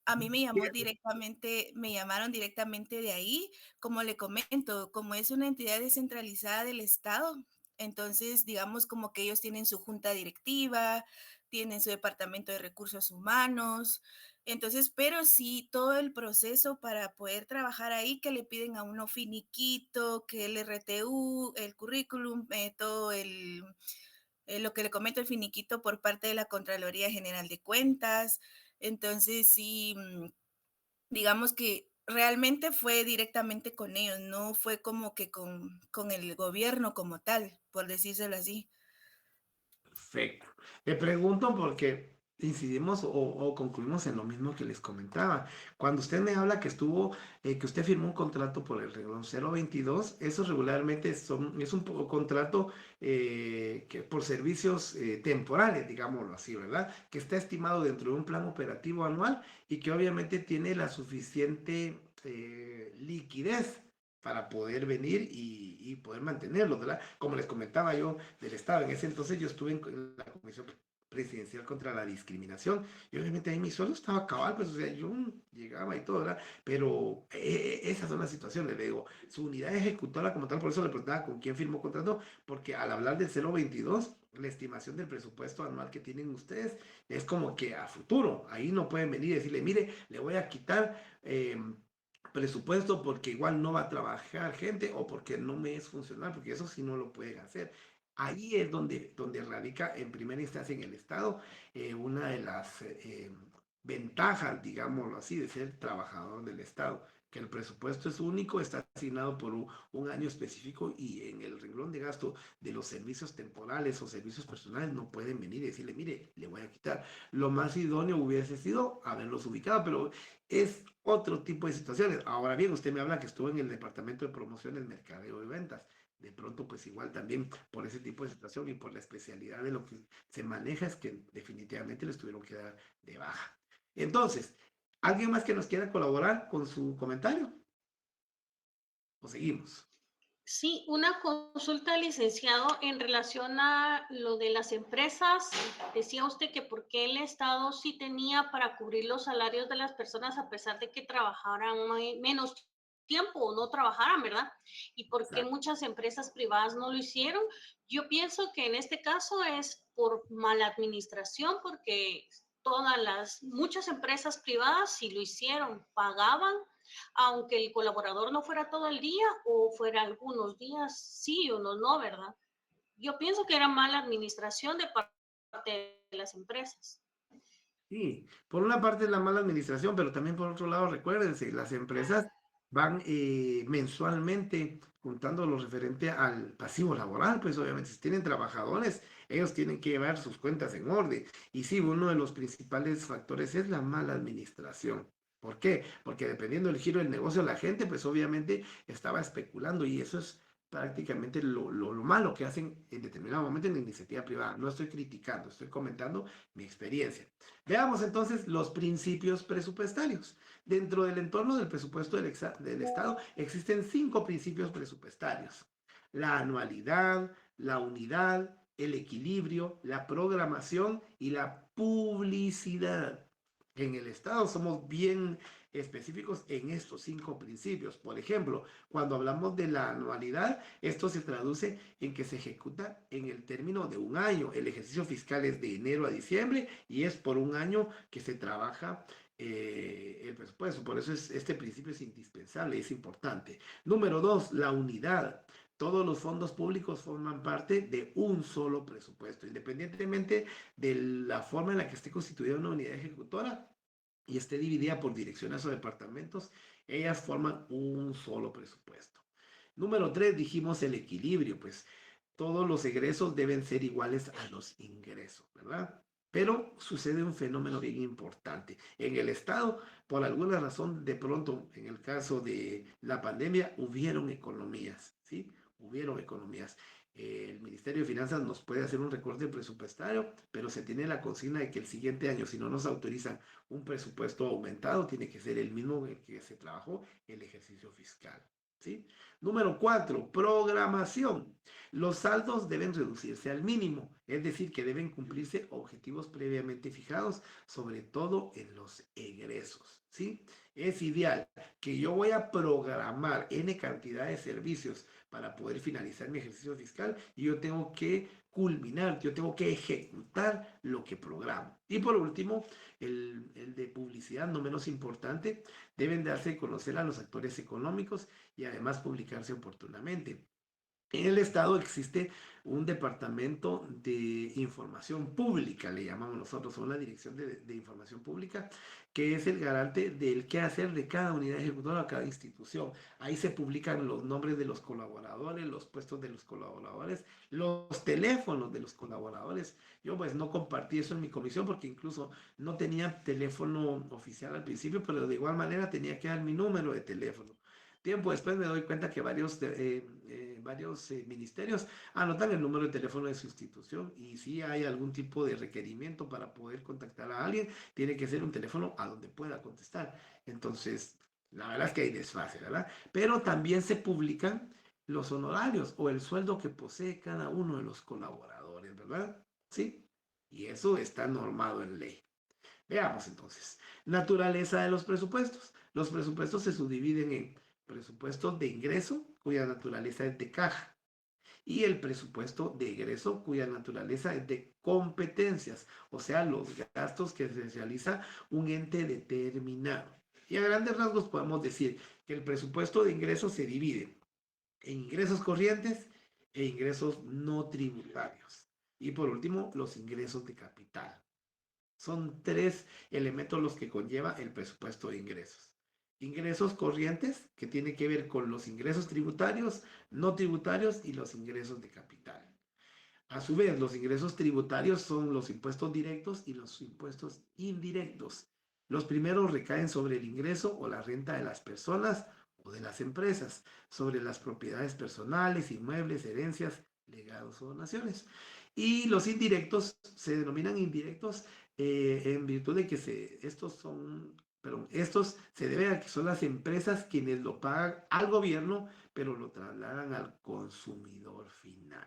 a mí me llamó directamente, me llamaron directamente de ahí, como le comento, como es una entidad descentralizada del Estado, entonces digamos como que ellos tienen su junta directiva, tienen su departamento de recursos humanos, entonces, pero sí todo el proceso para poder trabajar ahí, que le piden a uno finiquito, que el RTU, el currículum, todo lo que le comento, el finiquito por parte de la Contraloría General de Cuentas. Entonces, sí, digamos que realmente fue directamente con ellos, no fue como que con el gobierno como tal, por decírselo así. Perfecto. Le pregunto porque incidimos o concluimos en lo mismo que les comentaba. Cuando usted me habla que que usted firmó un contrato por el renglón 022, eso regularmente es un contrato que por servicios temporales, digámoslo así, ¿verdad? Que está estimado dentro de un plan operativo anual y que obviamente tiene la suficiente liquidez para poder venir y poder mantenerlo, ¿verdad? Como les comentaba yo del Estado, en ese entonces yo estuve en la Comisión Presidencial contra la Discriminación y obviamente ahí mi sueldo estaba cabal, pues o sea, yo llegaba y todo, ¿verdad? Pero esas son las situaciones, le digo, su unidad ejecutora como tal, por eso le preguntaba con quién firmó contrato, porque al hablar del 022, la estimación del presupuesto anual que tienen ustedes es como que a futuro, ahí no pueden venir y decirle, mire, le voy a quitar presupuesto porque igual no va a trabajar gente o porque no me es funcional, porque eso sí no lo pueden hacer. Ahí es donde radica en primera instancia en el Estado una de las ventajas, digámoslo así, de ser trabajador del Estado, que el presupuesto es único, está asignado por un año específico y en el renglón de gasto de los servicios temporales o servicios personales no pueden venir y decirle, mire, le voy a quitar. Lo más idóneo hubiese sido haberlos ubicado, pero es otro tipo de situaciones. Ahora bien, usted me habla que estuvo en el departamento de promociones, mercadeo y ventas. De pronto, pues igual también por ese tipo de situación y por la especialidad de lo que se maneja es que definitivamente les tuvieron que dar de baja. Entonces, ¿alguien más que nos quiera colaborar con su comentario? ¿O seguimos? Sí, una consulta, licenciado, en relación a lo de las empresas. Decía usted que por qué el Estado sí tenía para cubrir los salarios de las personas a pesar de que trabajaran menos tiempo o no trabajaran, ¿verdad? Y por qué Exacto. muchas empresas privadas no lo hicieron. Yo pienso que en este caso es por mala administración, porque muchas empresas privadas sí lo hicieron, pagaban aunque el colaborador no fuera todo el día o fuera algunos días, sí o no, ¿verdad? Yo pienso que era mala administración de parte de las empresas. Sí, por una parte es la mala administración, pero también por otro lado, recuérdense, las empresas van mensualmente juntando lo referente al pasivo laboral, pues obviamente si tienen trabajadores, ellos tienen que llevar sus cuentas en orden. Y sí, uno de los principales factores es la mala administración. ¿Por qué? Porque dependiendo del giro del negocio, la gente pues obviamente estaba especulando y eso es prácticamente lo malo que hacen en determinado momento en la iniciativa privada. No estoy criticando, estoy comentando mi experiencia. Veamos entonces los principios presupuestarios. Dentro del entorno del presupuesto del Estado existen 5 principios presupuestarios. La anualidad, la unidad, el equilibrio, la programación y la publicidad. En el Estado somos bien específicos en estos 5 principios. Por ejemplo, cuando hablamos de la anualidad, esto se traduce en que se ejecuta en el término de un año. El ejercicio fiscal es de enero a diciembre y es por un año que se trabaja el presupuesto. Por eso este principio es indispensable, es importante. Número 2, la unidad. Todos los fondos públicos forman parte de un solo presupuesto, independientemente de la forma en la que esté constituida una unidad ejecutora y esté dividida por direcciones o departamentos, ellas forman un solo presupuesto. Número 3, dijimos el equilibrio, pues todos los egresos deben ser iguales a los ingresos, ¿verdad? Pero sucede un fenómeno bien importante. En el Estado, por alguna razón, de pronto, en el caso de la pandemia, hubieron economías, ¿sí? Hubieron economías. El Ministerio de Finanzas nos puede hacer un recorte presupuestario, pero se tiene la consigna de que el siguiente año, si no nos autorizan un presupuesto aumentado, tiene que ser el mismo en el que se trabajó el ejercicio fiscal, ¿sí? Número 4, programación. Los saldos deben reducirse al mínimo, es decir, que deben cumplirse objetivos previamente fijados, sobre todo en los egresos, ¿sí? Es ideal que yo voy a programar N cantidad de servicios para poder finalizar mi ejercicio fiscal y yo tengo que culminar, yo tengo que ejecutar lo que programo. Y por último, el de publicidad, no menos importante, deben darse a conocer a los actores económicos y además publicarse oportunamente. En el Estado existe un departamento de información pública, le llamamos nosotros, o una dirección de información pública, que es el garante del qué hacer de cada unidad ejecutora o cada institución. Ahí se publican los nombres de los colaboradores, los puestos de los colaboradores, los teléfonos de los colaboradores. Yo pues no compartí eso en mi comisión porque incluso no tenía teléfono oficial al principio, pero de igual manera tenía que dar mi número de teléfono. Tiempo después me doy cuenta que varios ministerios anotan el número de teléfono de su institución y si hay algún tipo de requerimiento para poder contactar a alguien, tiene que ser un teléfono a donde pueda contestar. Entonces, la verdad es que hay desfase, ¿verdad? Pero también se publican los honorarios o el sueldo que posee cada uno de los colaboradores, ¿verdad? Sí. Y eso está normado en ley. Veamos entonces. Naturaleza de los presupuestos. Los presupuestos se subdividen en presupuesto de ingreso, cuya naturaleza es de caja, y el presupuesto de egreso, cuya naturaleza es de competencias, o sea, los gastos que se realiza un ente determinado. Y a grandes rasgos podemos decir que el presupuesto de ingreso se divide en ingresos corrientes e ingresos no tributarios. Y por último, los ingresos de capital. Son 3 elementos los que conlleva el presupuesto de ingresos. Ingresos corrientes, que tiene que ver con los ingresos tributarios, no tributarios y los ingresos de capital. A su vez, los ingresos tributarios son los impuestos directos y los impuestos indirectos. Los primeros recaen sobre el ingreso o la renta de las personas o de las empresas, sobre las propiedades personales, inmuebles, herencias, legados o donaciones. Y los indirectos se denominan indirectos en virtud de que estos se deben a que son las empresas quienes lo pagan al gobierno, pero lo trasladan al consumidor final.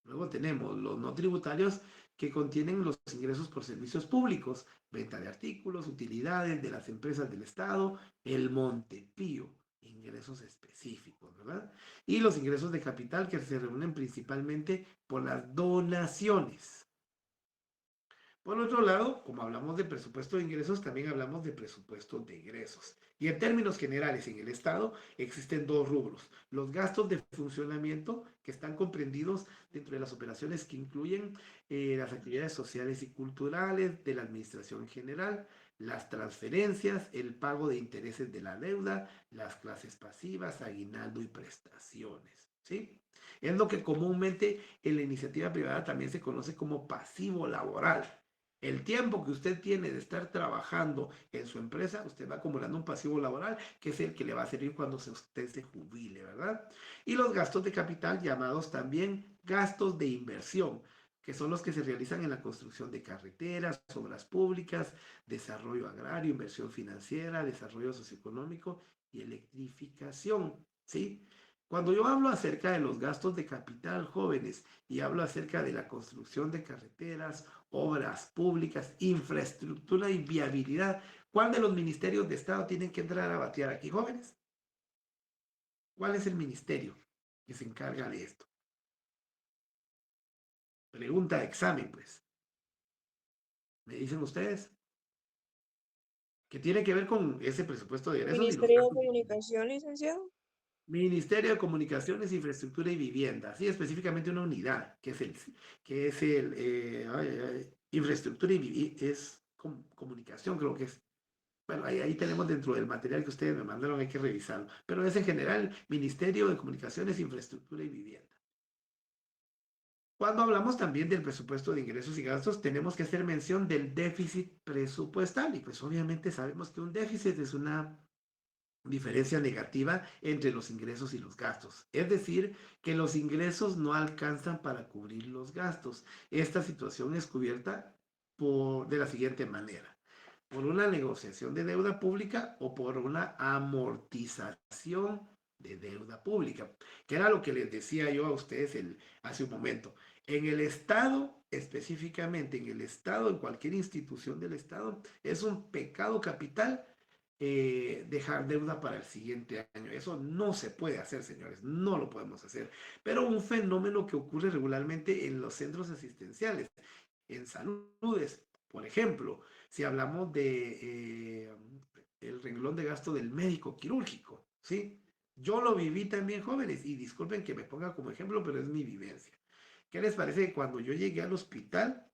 Luego tenemos los no tributarios que contienen los ingresos por servicios públicos, venta de artículos, utilidades de las empresas del Estado, el Montepío, ingresos específicos, ¿verdad? Y los ingresos de capital que se reúnen principalmente por las donaciones. Por otro lado, como hablamos de presupuesto de ingresos, también hablamos de presupuesto de egresos. Y en términos generales, en el Estado existen 2 rubros. Los gastos de funcionamiento, que están comprendidos dentro de las operaciones que incluyen las actividades sociales y culturales de la administración en general, las transferencias, el pago de intereses de la deuda, las clases pasivas, aguinaldo y prestaciones, ¿sí? Es lo que comúnmente en la iniciativa privada también se conoce como pasivo laboral. El tiempo que usted tiene de estar trabajando en su empresa, usted va acumulando un pasivo laboral que es el que le va a servir cuando usted se jubile, ¿verdad? Y los gastos de capital, llamados también gastos de inversión, que son los que se realizan en la construcción de carreteras, obras públicas, desarrollo agrario, inversión financiera, desarrollo socioeconómico y electrificación, ¿sí? Cuando yo hablo acerca de los gastos de capital, jóvenes, y hablo acerca de la construcción de carreteras, obras públicas, infraestructura y viabilidad, ¿cuál de los ministerios de Estado tienen que entrar a batear aquí, jóvenes? ¿Cuál es el ministerio que se encarga de esto? Pregunta de examen, pues. ¿Me dicen ustedes? Que tiene que ver con ese presupuesto de egresos y los Ministerio de gastos. Comunicación, licenciado. Ministerio de Comunicaciones, Infraestructura y Vivienda, sí, específicamente una unidad, infraestructura y es comunicación, creo que es. Bueno, ahí tenemos dentro del material que ustedes me mandaron, hay que revisarlo, pero es en general Ministerio de Comunicaciones, Infraestructura y Vivienda. Cuando hablamos también del presupuesto de ingresos y gastos, tenemos que hacer mención del déficit presupuestal, y pues obviamente sabemos que un déficit es una diferencia negativa entre los ingresos y los gastos. Es decir, que los ingresos no alcanzan para cubrir los gastos. Esta situación es cubierta de la siguiente manera: por una negociación de deuda pública o por una amortización de deuda pública, que era lo que les decía yo a ustedes hace un momento. En el Estado, específicamente en el Estado, en cualquier institución del Estado, es un pecado capital dejar deuda para el siguiente año. Eso no se puede hacer, señores, no lo podemos hacer. Pero un fenómeno que ocurre regularmente en los centros asistenciales, en saludes, por ejemplo, si hablamos de el renglón de gasto del médico quirúrgico, ¿sí? Yo lo viví también, jóvenes, y disculpen que me ponga como ejemplo, pero es mi vivencia. ¿Qué les parece que cuando yo llegué al hospital,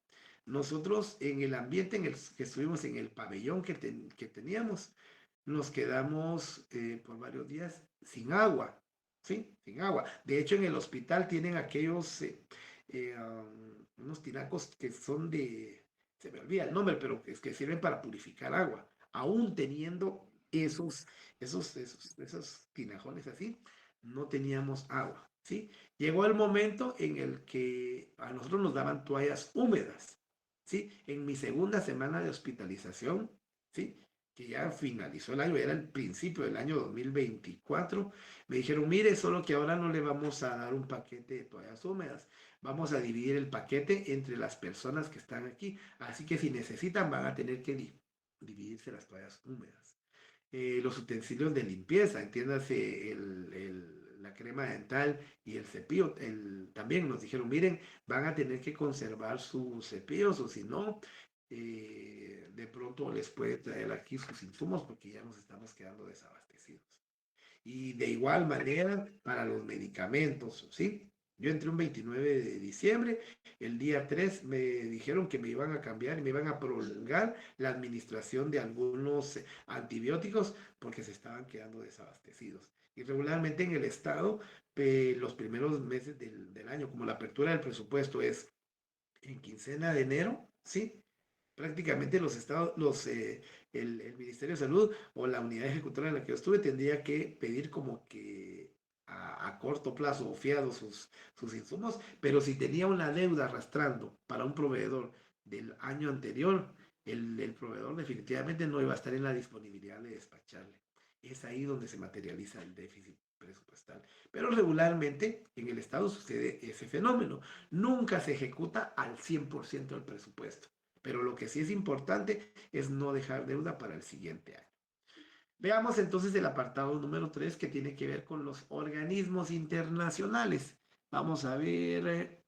nosotros en el ambiente en el que estuvimos, en el pabellón que teníamos, nos quedamos por varios días sin agua, ¿sí? Sin agua. De hecho, en el hospital tienen aquellos, unos tinacos que son se me olvida el nombre, pero que sirven para purificar agua. Aún teniendo esos tinajones así, no teníamos agua, ¿sí? Llegó el momento en el que a nosotros nos daban toallas húmedas, ¿sí? En mi segunda semana de hospitalización, ¿sí? Que ya finalizó el año, era el principio del año 2024, me dijeron, mire, solo que ahora no le vamos a dar un paquete de toallas húmedas, vamos a dividir el paquete entre las personas que están aquí, así que si necesitan van a tener que dividirse las toallas húmedas. Los utensilios de limpieza, entiéndase la crema dental y el cepillo, también nos dijeron, miren, van a tener que conservar sus cepillos o si no, de pronto les puede traer aquí sus insumos porque ya nos estamos quedando desabastecidos. Y de igual manera para los medicamentos, ¿sí? Yo entré un 29 de diciembre, el día 3 me dijeron que me iban a cambiar y me iban a prolongar la administración de algunos antibióticos porque se estaban quedando desabastecidos. Y regularmente en el estado, los primeros meses del año, como la apertura del presupuesto es en quincena de enero, ¿sí? Prácticamente los estados, el Ministerio de Salud o la unidad ejecutora en la que yo estuve tendría que pedir como que a corto plazo o fiado sus insumos, pero si tenía una deuda arrastrando para un proveedor del año anterior, el proveedor definitivamente no iba a estar en la disponibilidad de despacharle. Es ahí donde se materializa el déficit presupuestal. Pero regularmente en el Estado sucede ese fenómeno. Nunca se ejecuta al 100% el presupuesto. Pero lo que sí es importante es no dejar deuda para el siguiente año. Veamos entonces el apartado número 3 que tiene que ver con los organismos internacionales. Vamos a ver.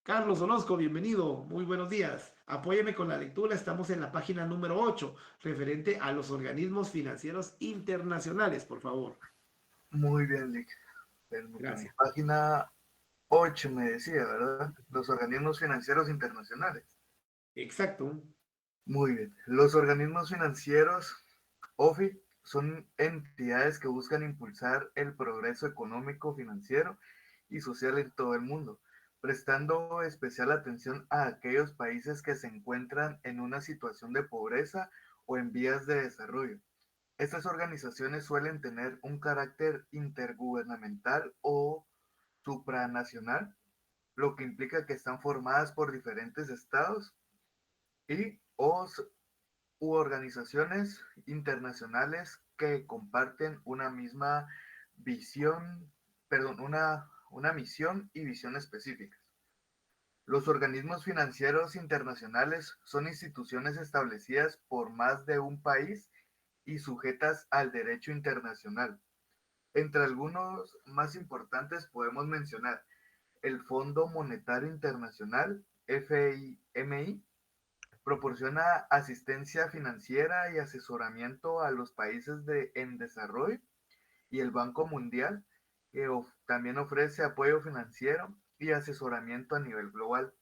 Carlos Orozco, bienvenido. Muy buenos días. Apóyeme con la lectura. Estamos en la página número 8, referente a los organismos financieros internacionales, por favor. Muy bien, Lick. Gracias. Página 8 me decía, ¿verdad? Los organismos financieros internacionales. Exacto. Muy bien. Los organismos financieros, OFI, son entidades que buscan impulsar el progreso económico, financiero y social en todo el mundo. prestando especial atención a aquellos países que se encuentran en una situación de pobreza o en vías de desarrollo. Estas organizaciones suelen tener un carácter intergubernamental o supranacional, lo que implica que están formadas por diferentes estados y u organizaciones internacionales que comparten una misma visión, perdón, una misión y visión específicas. Los organismos financieros internacionales son instituciones establecidas por más de un país y sujetas al derecho internacional. Entre algunos más importantes podemos mencionar el Fondo Monetario Internacional, FMI, proporciona asistencia financiera y asesoramiento a los países en desarrollo, y el Banco Mundial, que también ofrece apoyo financiero y asesoramiento a nivel global.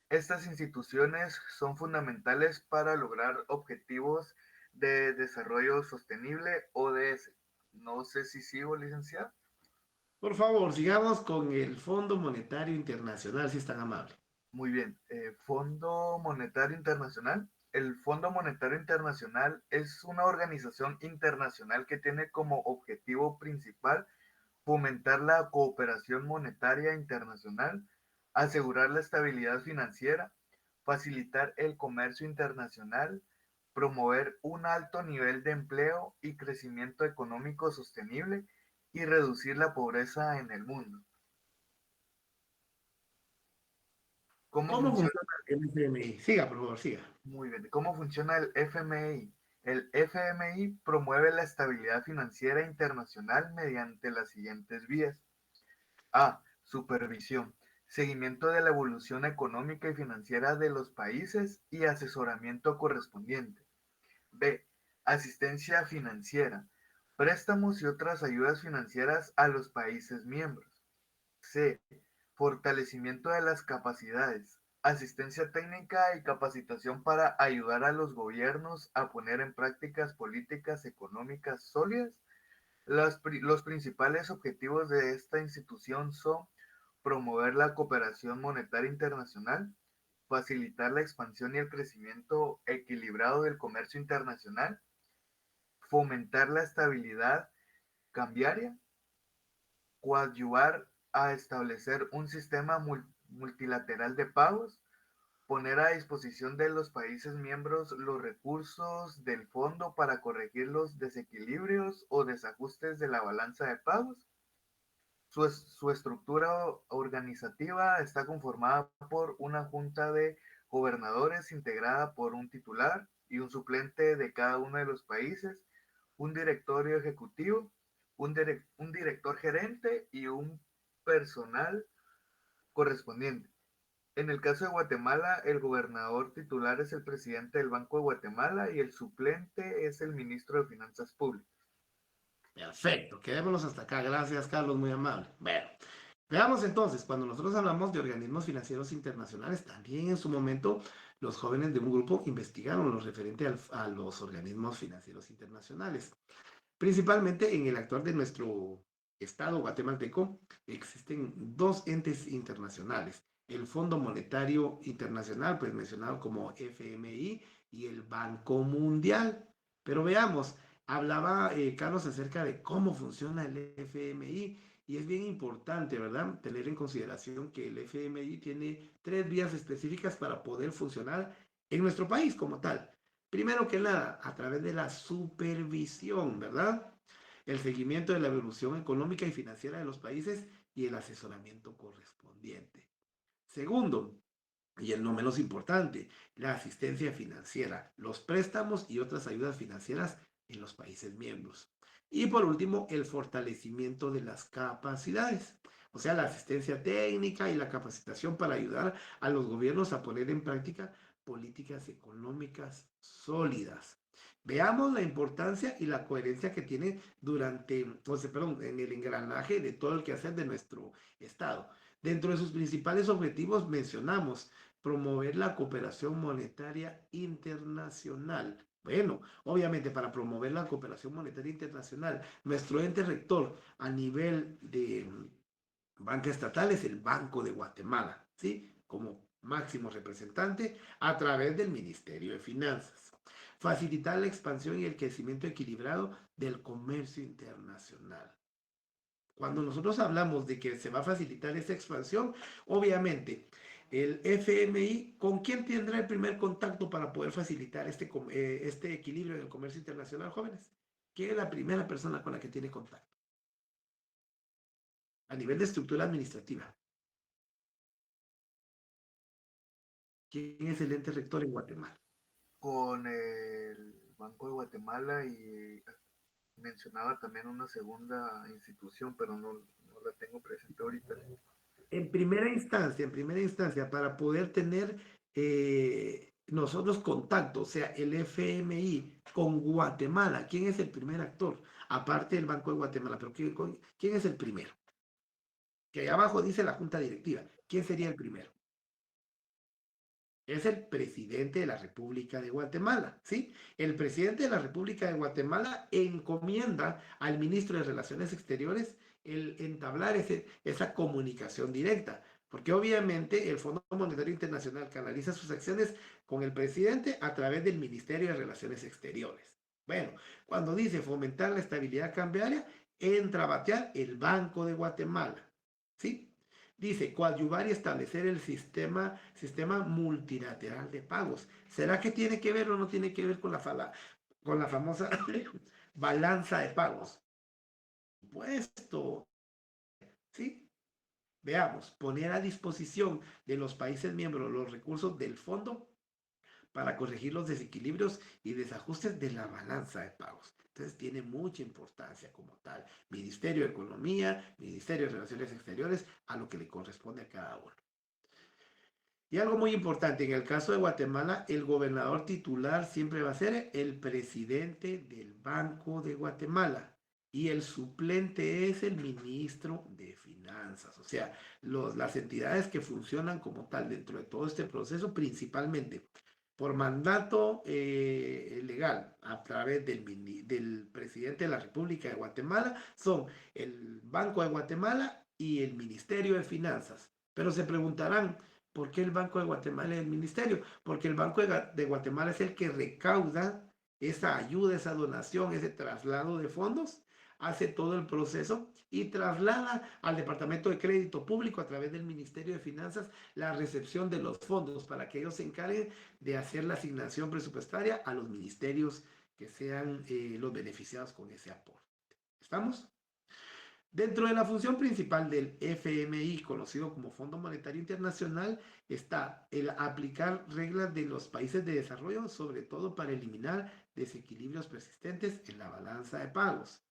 Estas instituciones son fundamentales para lograr objetivos de desarrollo sostenible, ODS. No sé si sigo, licenciado. Por favor, sigamos con el Fondo Monetario Internacional, si es tan amable. Muy bien. Fondo Monetario Internacional. El Fondo Monetario Internacional es una organización internacional que tiene como objetivo principal fomentar la cooperación monetaria internacional, asegurar la estabilidad financiera, facilitar el comercio internacional, promover un alto nivel de empleo y crecimiento económico sostenible y reducir la pobreza en el mundo. ¿Cómo ¿Cómo funciona? funciona el FMI? Siga, por favor, siga. Muy bien. ¿Cómo funciona el FMI? El FMI promueve la estabilidad financiera internacional mediante las siguientes vías. A. Supervisión. Seguimiento de la evolución económica y financiera de los países y asesoramiento correspondiente. B. Asistencia financiera. Préstamos y otras ayudas financieras a los países miembros. C. Fortalecimiento de las capacidades. Asistencia técnica y capacitación para ayudar a los gobiernos a poner en prácticas políticas económicas sólidas. Los principales objetivos de esta institución son promover la cooperación monetaria internacional, facilitar la expansión y el crecimiento equilibrado del comercio internacional, fomentar la estabilidad cambiaria, coadyuvar a establecer un sistema multilateral de pagos, poner a disposición de los países miembros los recursos del fondo para corregir los desequilibrios o desajustes de la balanza de pagos. Su estructura organizativa está conformada por una junta de gobernadores integrada por un titular y un suplente de cada uno de los países, un directorio ejecutivo, un director gerente y un personal correspondiente. En el caso de Guatemala, el gobernador titular es el presidente del Banco de Guatemala y el suplente es el ministro de Finanzas Públicas. Perfecto, quedémonos hasta acá. Gracias, Carlos, muy amable. Bueno, veamos entonces, cuando nosotros hablamos de organismos financieros internacionales, también en su momento los jóvenes de un grupo investigaron lo referente a los organismos financieros internacionales. Principalmente en el actuar de nuestro estado guatemalteco existen dos entes internacionales, el Fondo Monetario Internacional, pues mencionado como FMI, y el Banco Mundial. Pero veamos, hablaba Carlos acerca de cómo funciona el FMI y es bien importante, ¿verdad? Tener en consideración que el FMI tiene tres vías específicas para poder funcionar en nuestro país como tal. Primero que nada, a través de la supervisión, ¿verdad? El seguimiento de la evolución económica y financiera de los países y el asesoramiento correspondiente. Segundo, y el no menos importante, la asistencia financiera, los préstamos y otras ayudas financieras en los países miembros. Y por último, el fortalecimiento de las capacidades, o sea, la asistencia técnica y la capacitación para ayudar a los gobiernos a poner en práctica políticas económicas sólidas. Veamos la importancia y la coherencia que tiene en el engranaje de todo el quehacer de nuestro Estado. Dentro de sus principales objetivos mencionamos promover la cooperación monetaria internacional. Bueno, obviamente para promover la cooperación monetaria internacional, nuestro ente rector a nivel Banca estatal es el Banco de Guatemala, ¿sí? Como máximo representante a través del Ministerio de Finanzas. Facilitar la expansión y el crecimiento equilibrado del comercio internacional. Cuando nosotros hablamos de que se va a facilitar esta expansión, obviamente el FMI, ¿con quién tendrá el primer contacto para poder facilitar este equilibrio en el comercio internacional, jóvenes? ¿Quién es la primera persona con la que tiene contacto? A nivel de estructura administrativa. ¿Quién es el ente rector en Guatemala? Con el Banco de Guatemala y mencionaba también una segunda institución, pero no la tengo presente ahorita. En primera instancia, para poder tener nosotros contacto, o sea, el FMI con Guatemala, ¿quién es el primer actor? Aparte del Banco de Guatemala, pero ¿quién es el primero? Que ahí abajo dice la Junta Directiva. ¿Quién sería el primero? Es el presidente de la República de Guatemala, ¿sí? El presidente de la República de Guatemala encomienda al ministro de Relaciones Exteriores el entablar esa comunicación directa, porque obviamente el Fondo Monetario Internacional canaliza sus acciones con el presidente a través del Ministerio de Relaciones Exteriores. Bueno, cuando dice fomentar la estabilidad cambiaria, entra a batear el Banco de Guatemala, ¿sí? Dice, coadyuvar y establecer el sistema multilateral de pagos. ¿Será que tiene que ver o no tiene que ver con la famosa balanza de pagos? Puesto, ¿sí? Veamos, poner a disposición de los países miembros los recursos del fondo para corregir los desequilibrios y desajustes de la balanza de pagos. Entonces tiene mucha importancia como tal. Ministerio de Economía, Ministerio de Relaciones Exteriores, a lo que le corresponde a cada uno. Y algo muy importante, en el caso de Guatemala, el gobernador titular siempre va a ser el presidente del Banco de Guatemala y el suplente es el ministro de Finanzas. O sea, las entidades que funcionan como tal dentro de todo este proceso, principalmente por mandato legal a través del presidente de la República de Guatemala, son el Banco de Guatemala y el Ministerio de Finanzas. Pero se preguntarán, ¿por qué el Banco de Guatemala y el Ministerio? Porque el Banco de Guatemala es el que recauda esa ayuda, esa donación, ese traslado de fondos, hace todo el proceso y traslada al Departamento de Crédito Público a través del Ministerio de Finanzas la recepción de los fondos para que ellos se encarguen de hacer la asignación presupuestaria a los ministerios que sean los beneficiados con ese aporte. ¿Estamos? Dentro de la función principal del FMI, conocido como Fondo Monetario Internacional, está el aplicar reglas de los países de desarrollo, sobre todo para eliminar desequilibrios persistentes en la balanza de pagos.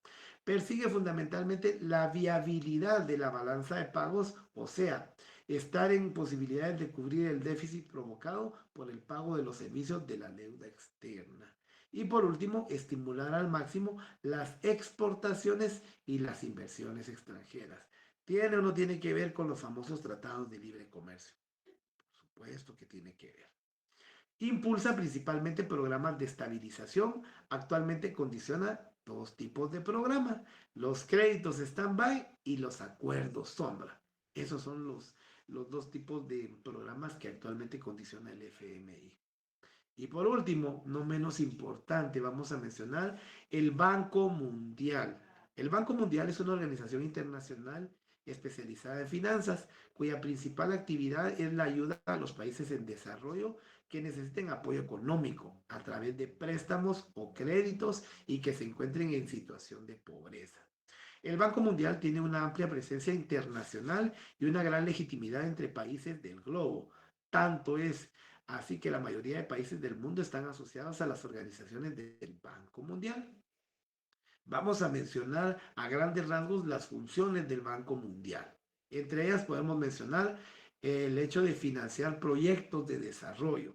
Persigue fundamentalmente la viabilidad de la balanza de pagos, o sea, estar en posibilidades de cubrir el déficit provocado por el pago de los servicios de la deuda externa. Y por último, estimular al máximo las exportaciones y las inversiones extranjeras. ¿Tiene o no tiene que ver con los famosos tratados de libre comercio? Por supuesto que tiene que ver. Impulsa principalmente programas de estabilización. Actualmente condiciona dos tipos de programas: los créditos stand-by y los acuerdos sombra. Esos son los dos tipos de programas que actualmente condiciona el FMI. Y por último, no menos importante, vamos a mencionar el Banco Mundial. El Banco Mundial es una organización internacional especializada en finanzas, cuya principal actividad es la ayuda a los países en desarrollo que necesiten apoyo económico a través de préstamos o créditos y que se encuentren en situación de pobreza. El Banco Mundial tiene una amplia presencia internacional y una gran legitimidad entre países del globo. Tanto es así que la mayoría de países del mundo están asociados a las organizaciones del Banco Mundial. Vamos a mencionar a grandes rasgos las funciones del Banco Mundial. Entre ellas podemos mencionar el hecho de financiar proyectos de desarrollo.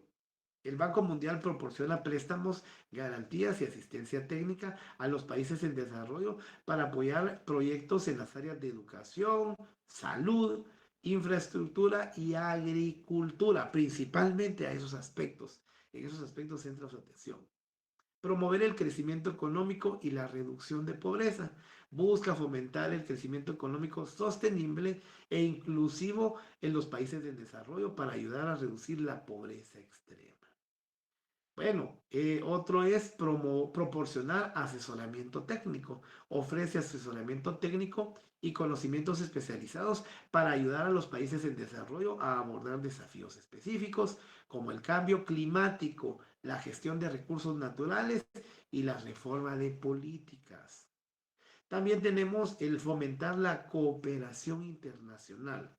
El Banco Mundial proporciona préstamos, garantías y asistencia técnica a los países en desarrollo para apoyar proyectos en las áreas de educación, salud, infraestructura y agricultura, principalmente a esos aspectos. En esos aspectos centra su atención. Promover el crecimiento económico y la reducción de pobreza. Busca fomentar el crecimiento económico sostenible e inclusivo en los países en desarrollo para ayudar a reducir la pobreza extrema. Bueno, otro es proporcionar asesoramiento técnico. Ofrece asesoramiento técnico y conocimientos especializados para ayudar a los países en desarrollo a abordar desafíos específicos como el cambio climático, la gestión de recursos naturales y la reforma de políticas. También tenemos el fomentar la cooperación internacional.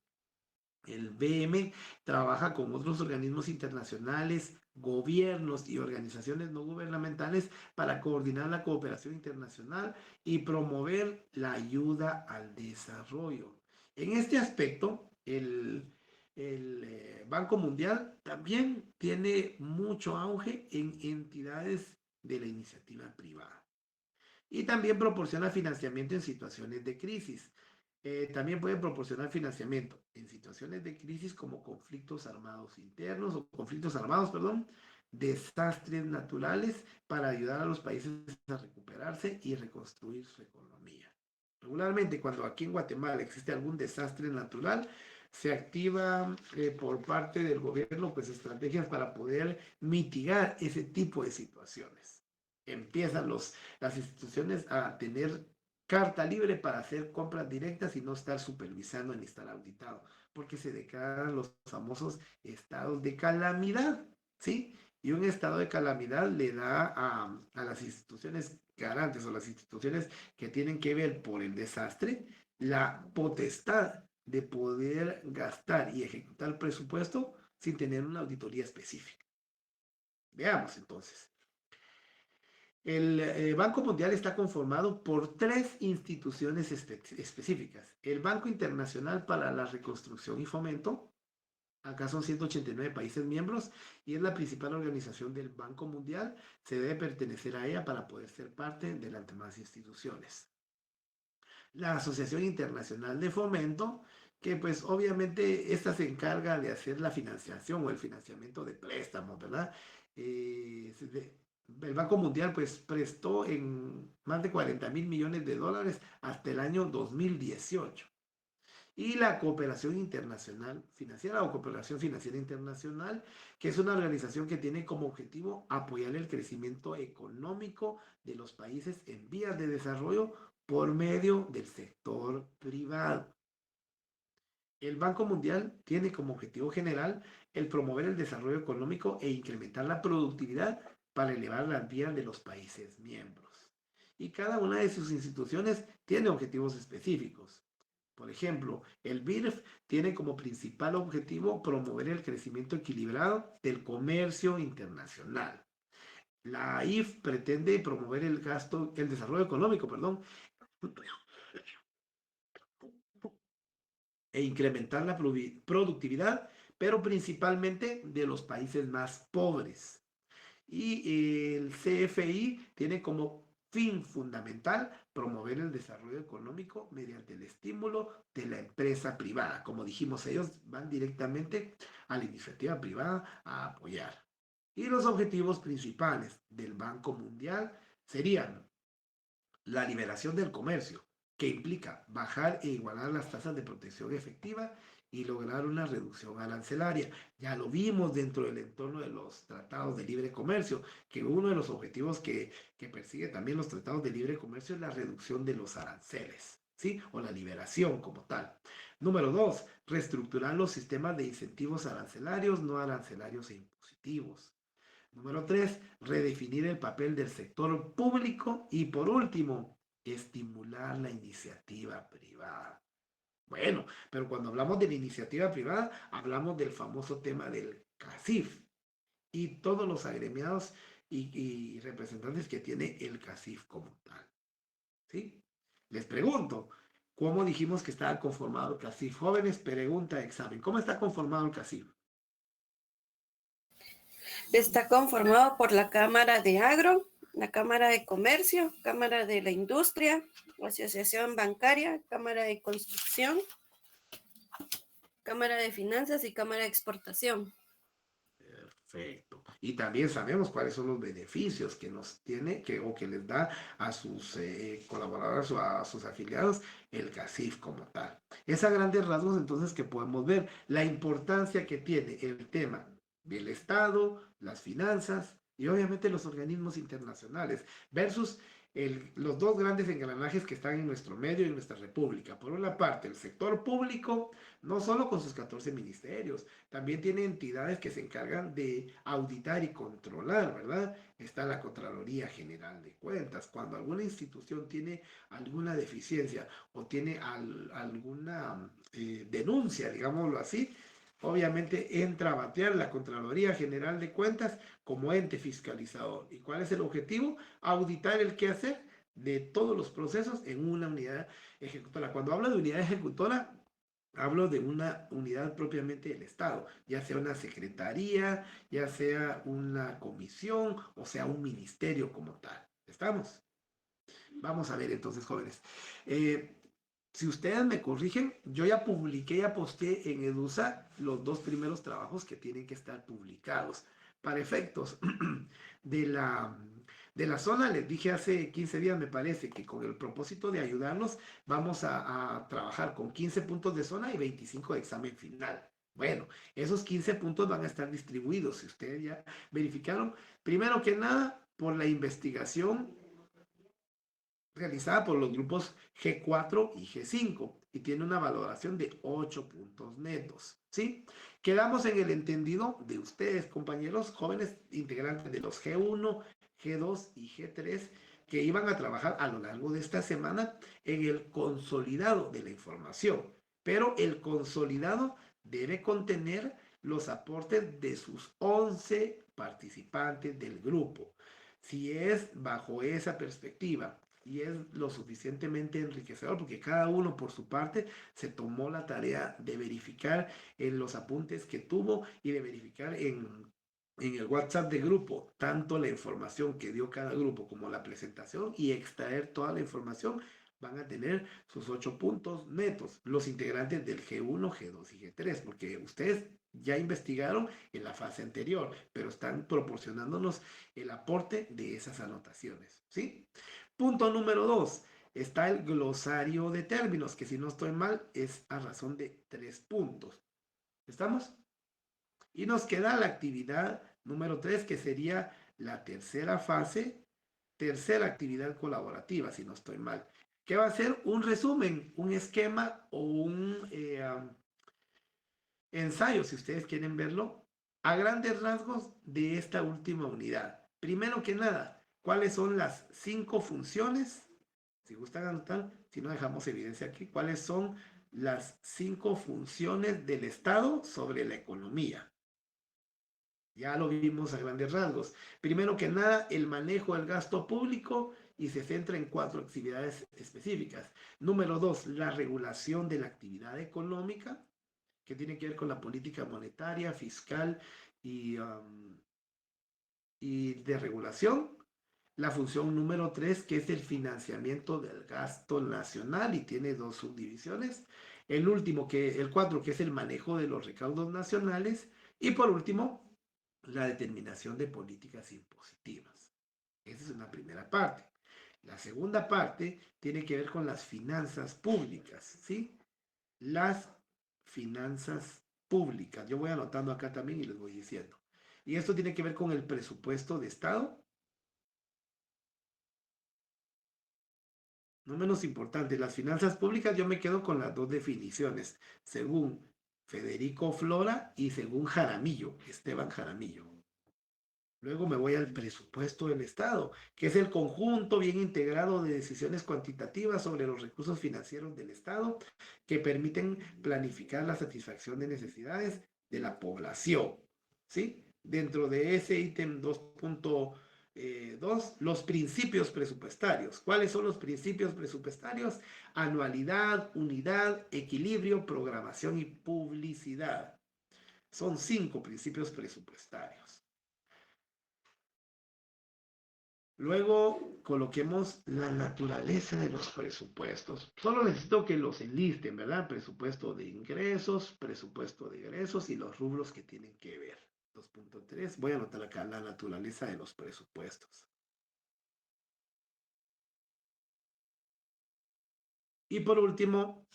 El BM trabaja con otros organismos internacionales, gobiernos y organizaciones no gubernamentales para coordinar la cooperación internacional y promover la ayuda al desarrollo. En este aspecto, el Banco Mundial también tiene mucho auge en entidades de la iniciativa privada y también proporciona financiamiento en situaciones de crisis. También pueden proporcionar financiamiento en situaciones de crisis como conflictos armados internos o conflictos armados, perdón, desastres naturales para ayudar a los países a recuperarse y reconstruir su economía. Regularmente, cuando aquí en Guatemala existe algún desastre natural, se activa por parte del gobierno pues estrategias para poder mitigar ese tipo de situaciones. Empiezan las instituciones a tener carta libre para hacer compras directas y no estar supervisando ni estar auditado, porque se declaran los famosos estados de calamidad, ¿sí? Y un estado de calamidad le da a las instituciones garantes o las instituciones que tienen que ver por el desastre la potestad de poder gastar y ejecutar el presupuesto sin tener una auditoría específica. Veamos entonces. El Banco Mundial está conformado por 3 instituciones específicas. El Banco Internacional para la Reconstrucción y Fomento, acá son 189 países miembros y es la principal organización del Banco Mundial. Se debe pertenecer a ella para poder ser parte de las demás instituciones. La Asociación Internacional de Fomento, que pues obviamente esta se encarga de hacer la financiación o el financiamiento de préstamos, ¿verdad? El Banco Mundial pues prestó en más de 40.000 millones de dólares hasta el año 2018. Y la Cooperación Internacional Financiera o Cooperación Financiera Internacional, que es una organización que tiene como objetivo apoyar el crecimiento económico de los países en vías de desarrollo por medio del sector privado. El Banco Mundial tiene como objetivo general el promover el desarrollo económico e incrementar la productividad para elevar las vías de los países miembros. Y cada una de sus instituciones tiene objetivos específicos. Por ejemplo, el BIRF tiene como principal objetivo promover el crecimiento equilibrado del comercio internacional. La AIF pretende promover el desarrollo económico, e incrementar la productividad, pero principalmente de los países más pobres. Y el CFI tiene como fin fundamental promover el desarrollo económico mediante el estímulo de la empresa privada. Como dijimos, ellos van directamente a la iniciativa privada a apoyar. Y los objetivos principales del Banco Mundial serían la liberación del comercio, que implica bajar e igualar las tasas de protección efectiva y lograr una reducción arancelaria. Ya lo vimos dentro del entorno de los tratados de libre comercio, que uno de los objetivos que persigue también los tratados de libre comercio es la reducción de los aranceles, ¿sí? O la liberación como tal. Número 2, reestructurar los sistemas de incentivos arancelarios, no arancelarios e impositivos. Número 3, redefinir el papel del sector público. Y por último, estimular la iniciativa privada. Bueno, pero cuando hablamos de la iniciativa privada, hablamos del famoso tema del CACIF y todos los agremiados y representantes que tiene el CACIF como tal. ¿Sí? Les pregunto, ¿cómo dijimos que estaba conformado el CACIF? Jóvenes, pregunta de examen. ¿Cómo está conformado el CACIF? Está conformado por la Cámara de Agro, la Cámara de Comercio, Cámara de la Industria, Asociación Bancaria, Cámara de Construcción, Cámara de Finanzas y Cámara de Exportación. Perfecto. gasto. Y también sabemos cuáles son los beneficios que nos tiene o que les da a sus colaboradores o a sus afiliados el CACIF como tal. Es a grandes rasgos entonces que podemos ver la importancia que tiene el tema del Estado, las finanzas y obviamente los organismos internacionales versus los dos grandes engranajes que están en nuestro medio y en nuestra república. Por una parte, el sector público, no solo con sus 14 ministerios, también tiene entidades que se encargan de auditar y controlar, ¿verdad? Está la Contraloría General de Cuentas. Cuando alguna institución tiene alguna deficiencia o tiene alguna denuncia, digámoslo así, obviamente entra a batear la Contraloría General de Cuentas como ente fiscalizador. ¿Y cuál es el objetivo? Auditar el quehacer de todos los procesos en una unidad ejecutora. Cuando hablo de unidad ejecutora, hablo de una unidad propiamente del Estado, ya sea una secretaría, ya sea una comisión, o sea un ministerio como tal. ¿Estamos? Vamos a ver entonces, jóvenes. Si ustedes me corrigen, yo ya publiqué, ya posté en Edusa los dos primeros trabajos que tienen que estar publicados. Para efectos de la zona, les dije hace 15 días, me parece, que con el propósito de ayudarnos, vamos a trabajar con 15 puntos de zona y 25 de examen final. Bueno, esos 15 puntos van a estar distribuidos, si ustedes ya verificaron, primero que nada, por la investigación realizada por los grupos G4 y G5 y tiene una valoración de 8 puntos netos, ¿sí? Quedamos en el entendido de ustedes, compañeros jóvenes integrantes de los G1, G2 y G3 que iban a trabajar a lo largo de esta semana en el consolidado de la información, pero el consolidado debe contener los aportes de sus 11 participantes del grupo. Si es bajo esa perspectiva y es lo suficientemente enriquecedor porque cada uno por su parte se tomó la tarea de verificar en los apuntes que tuvo y de verificar en el WhatsApp de grupo tanto la información que dio cada grupo como la presentación y extraer toda la información. Van a tener sus 8 puntos netos, los integrantes del G1, G2 y G3, porque ustedes ya investigaron en la fase anterior, pero están proporcionándonos el aporte de esas anotaciones, ¿sí? Punto número 2, está el glosario de términos, que si no estoy mal es a razón de 3 puntos. ¿Estamos? Y nos queda la actividad número 3, que sería la tercera fase, tercera actividad colaborativa, si no estoy mal, que va a ser un resumen, un esquema o un ensayo, si ustedes quieren verlo, a grandes rasgos de esta última unidad. Primero que nada, ¿cuáles son las 5 funciones? Si gustan anotar, si no dejamos evidencia aquí, ¿cuáles son las 5 funciones del Estado sobre la economía? Ya lo vimos a grandes rasgos. Primero que nada, el manejo del gasto público y se centra en 4 actividades específicas. Número 2, la regulación de la actividad económica, que tiene que ver con la política monetaria, fiscal y de regulación. La función número 3, que es el financiamiento del gasto nacional y tiene 2 subdivisiones. El último, el 4, que es el manejo de los recaudos nacionales. Y por último, la determinación de políticas impositivas. Esa es una primera parte. La segunda parte tiene que ver con las finanzas públicas, ¿sí? Las finanzas públicas. Yo voy anotando acá también y les voy diciendo. Y esto tiene que ver con el presupuesto de Estado. No menos importante, las finanzas públicas, yo me quedo con las 2 definiciones, según Federico Flora y según Jaramillo, Esteban Jaramillo. Luego me voy al presupuesto del Estado, que es el conjunto bien integrado de decisiones cuantitativas sobre los recursos financieros del Estado que permiten planificar la satisfacción de necesidades de la población, ¿sí? Dentro de ese ítem 2.2, los principios presupuestarios. ¿Cuáles son los principios presupuestarios? Anualidad, unidad, equilibrio, programación y publicidad. Son 5 principios presupuestarios. Luego coloquemos la naturaleza de los presupuestos. Solo necesito que los enlisten, ¿verdad? Presupuesto de ingresos, presupuesto de egresos y los rubros que tienen que ver. 2.3. Voy a anotar acá la naturaleza de los presupuestos. Y por último,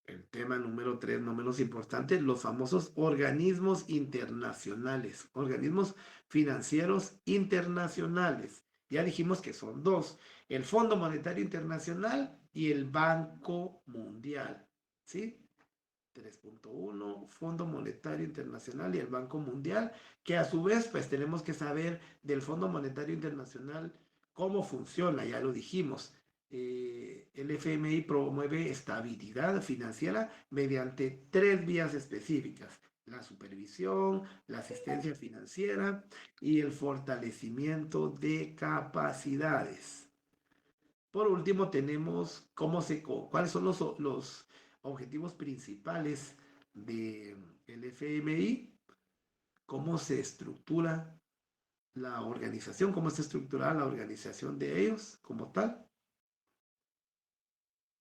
el tema número 3, no menos importante, los famosos organismos internacionales, organismos financieros internacionales. Ya dijimos que son dos, el Fondo Monetario Internacional y el Banco Mundial, ¿sí? 3.1, Fondo Monetario Internacional y el Banco Mundial, que a su vez, pues tenemos que saber del Fondo Monetario Internacional cómo funciona, ya lo dijimos. El FMI promueve estabilidad financiera mediante 3 vías específicas: la supervisión, la asistencia financiera y el fortalecimiento de capacidades. Por último, tenemos cuáles son los objetivos principales del FMI, cómo se estructura la organización, cómo está estructurada la organización de ellos como tal.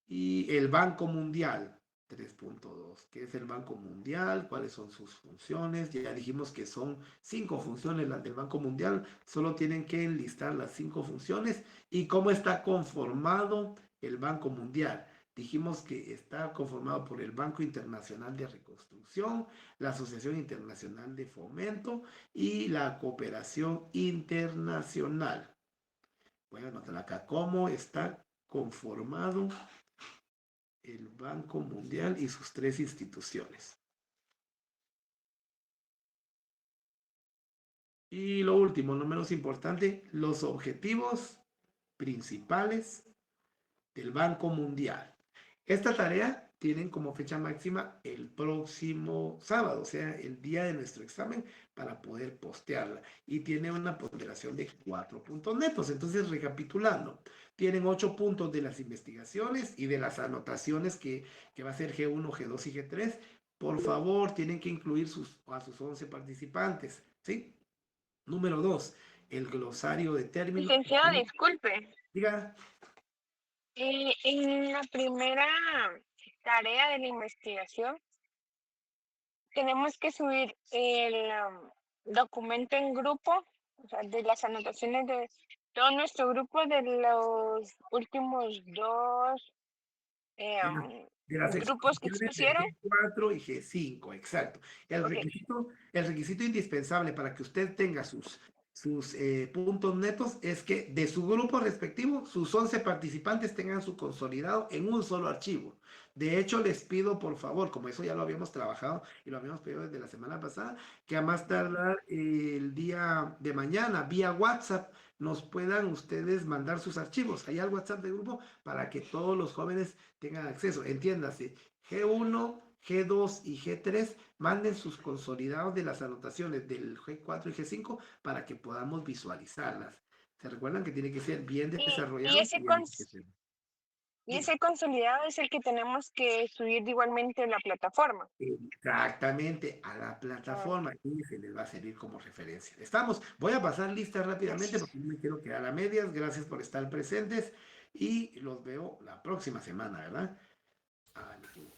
Y el Banco Mundial, 3.2. ¿Qué es el Banco Mundial? ¿Cuáles son sus funciones? Ya dijimos que son 5 funciones las del Banco Mundial. Solo tienen que enlistar las 5 funciones y cómo está conformado el Banco Mundial. Dijimos que está conformado por el Banco Internacional de Reconstrucción, la Asociación Internacional de Fomento y la Cooperación Internacional. Voy a anotar acá cómo está conformado el Banco Mundial y sus 3 instituciones. Y lo último, no menos importante, los objetivos principales del Banco Mundial. Esta tarea tienen como fecha máxima el próximo sábado, o sea, el día de nuestro examen, para poder postearla. Y tiene una ponderación de 4 puntos netos. Entonces, recapitulando, tienen 8 puntos de las investigaciones y de las anotaciones que va a ser G1, G2 y G3. Por favor, tienen que incluir a sus 11 participantes, ¿sí? Número 2, el glosario de términos. Licenciado, disculpe. Diga. En la primera tarea de la investigación, tenemos que subir el documento en grupo, o sea, de las anotaciones de todo nuestro grupo de los últimos 2 De las grupos que exposiciones de expusieron. G4 y G5, exacto. El Ok. requisito indispensable para que usted tenga sus puntos netos es que de su grupo respectivo, sus 11 participantes tengan su consolidado en un solo archivo. De hecho, les pido, por favor, como eso ya lo habíamos trabajado y lo habíamos pedido desde la semana pasada, que a más tardar el día de mañana, vía WhatsApp, nos puedan ustedes mandar sus archivos allá al WhatsApp del grupo para que todos los jóvenes tengan acceso. Entiéndase, G1, G2 y G3 manden sus consolidados de las anotaciones del G4 y G5 para que podamos visualizarlas. ¿Se recuerdan que tiene que ser bien desarrollado? Y ese consolidado es el que tenemos que subir igualmente en la plataforma. Exactamente, a la plataforma y se les va a servir como referencia. Estamos, voy a pasar lista rápidamente porque no me quiero quedar a medias. Gracias por estar presentes y los veo la próxima semana, ¿verdad?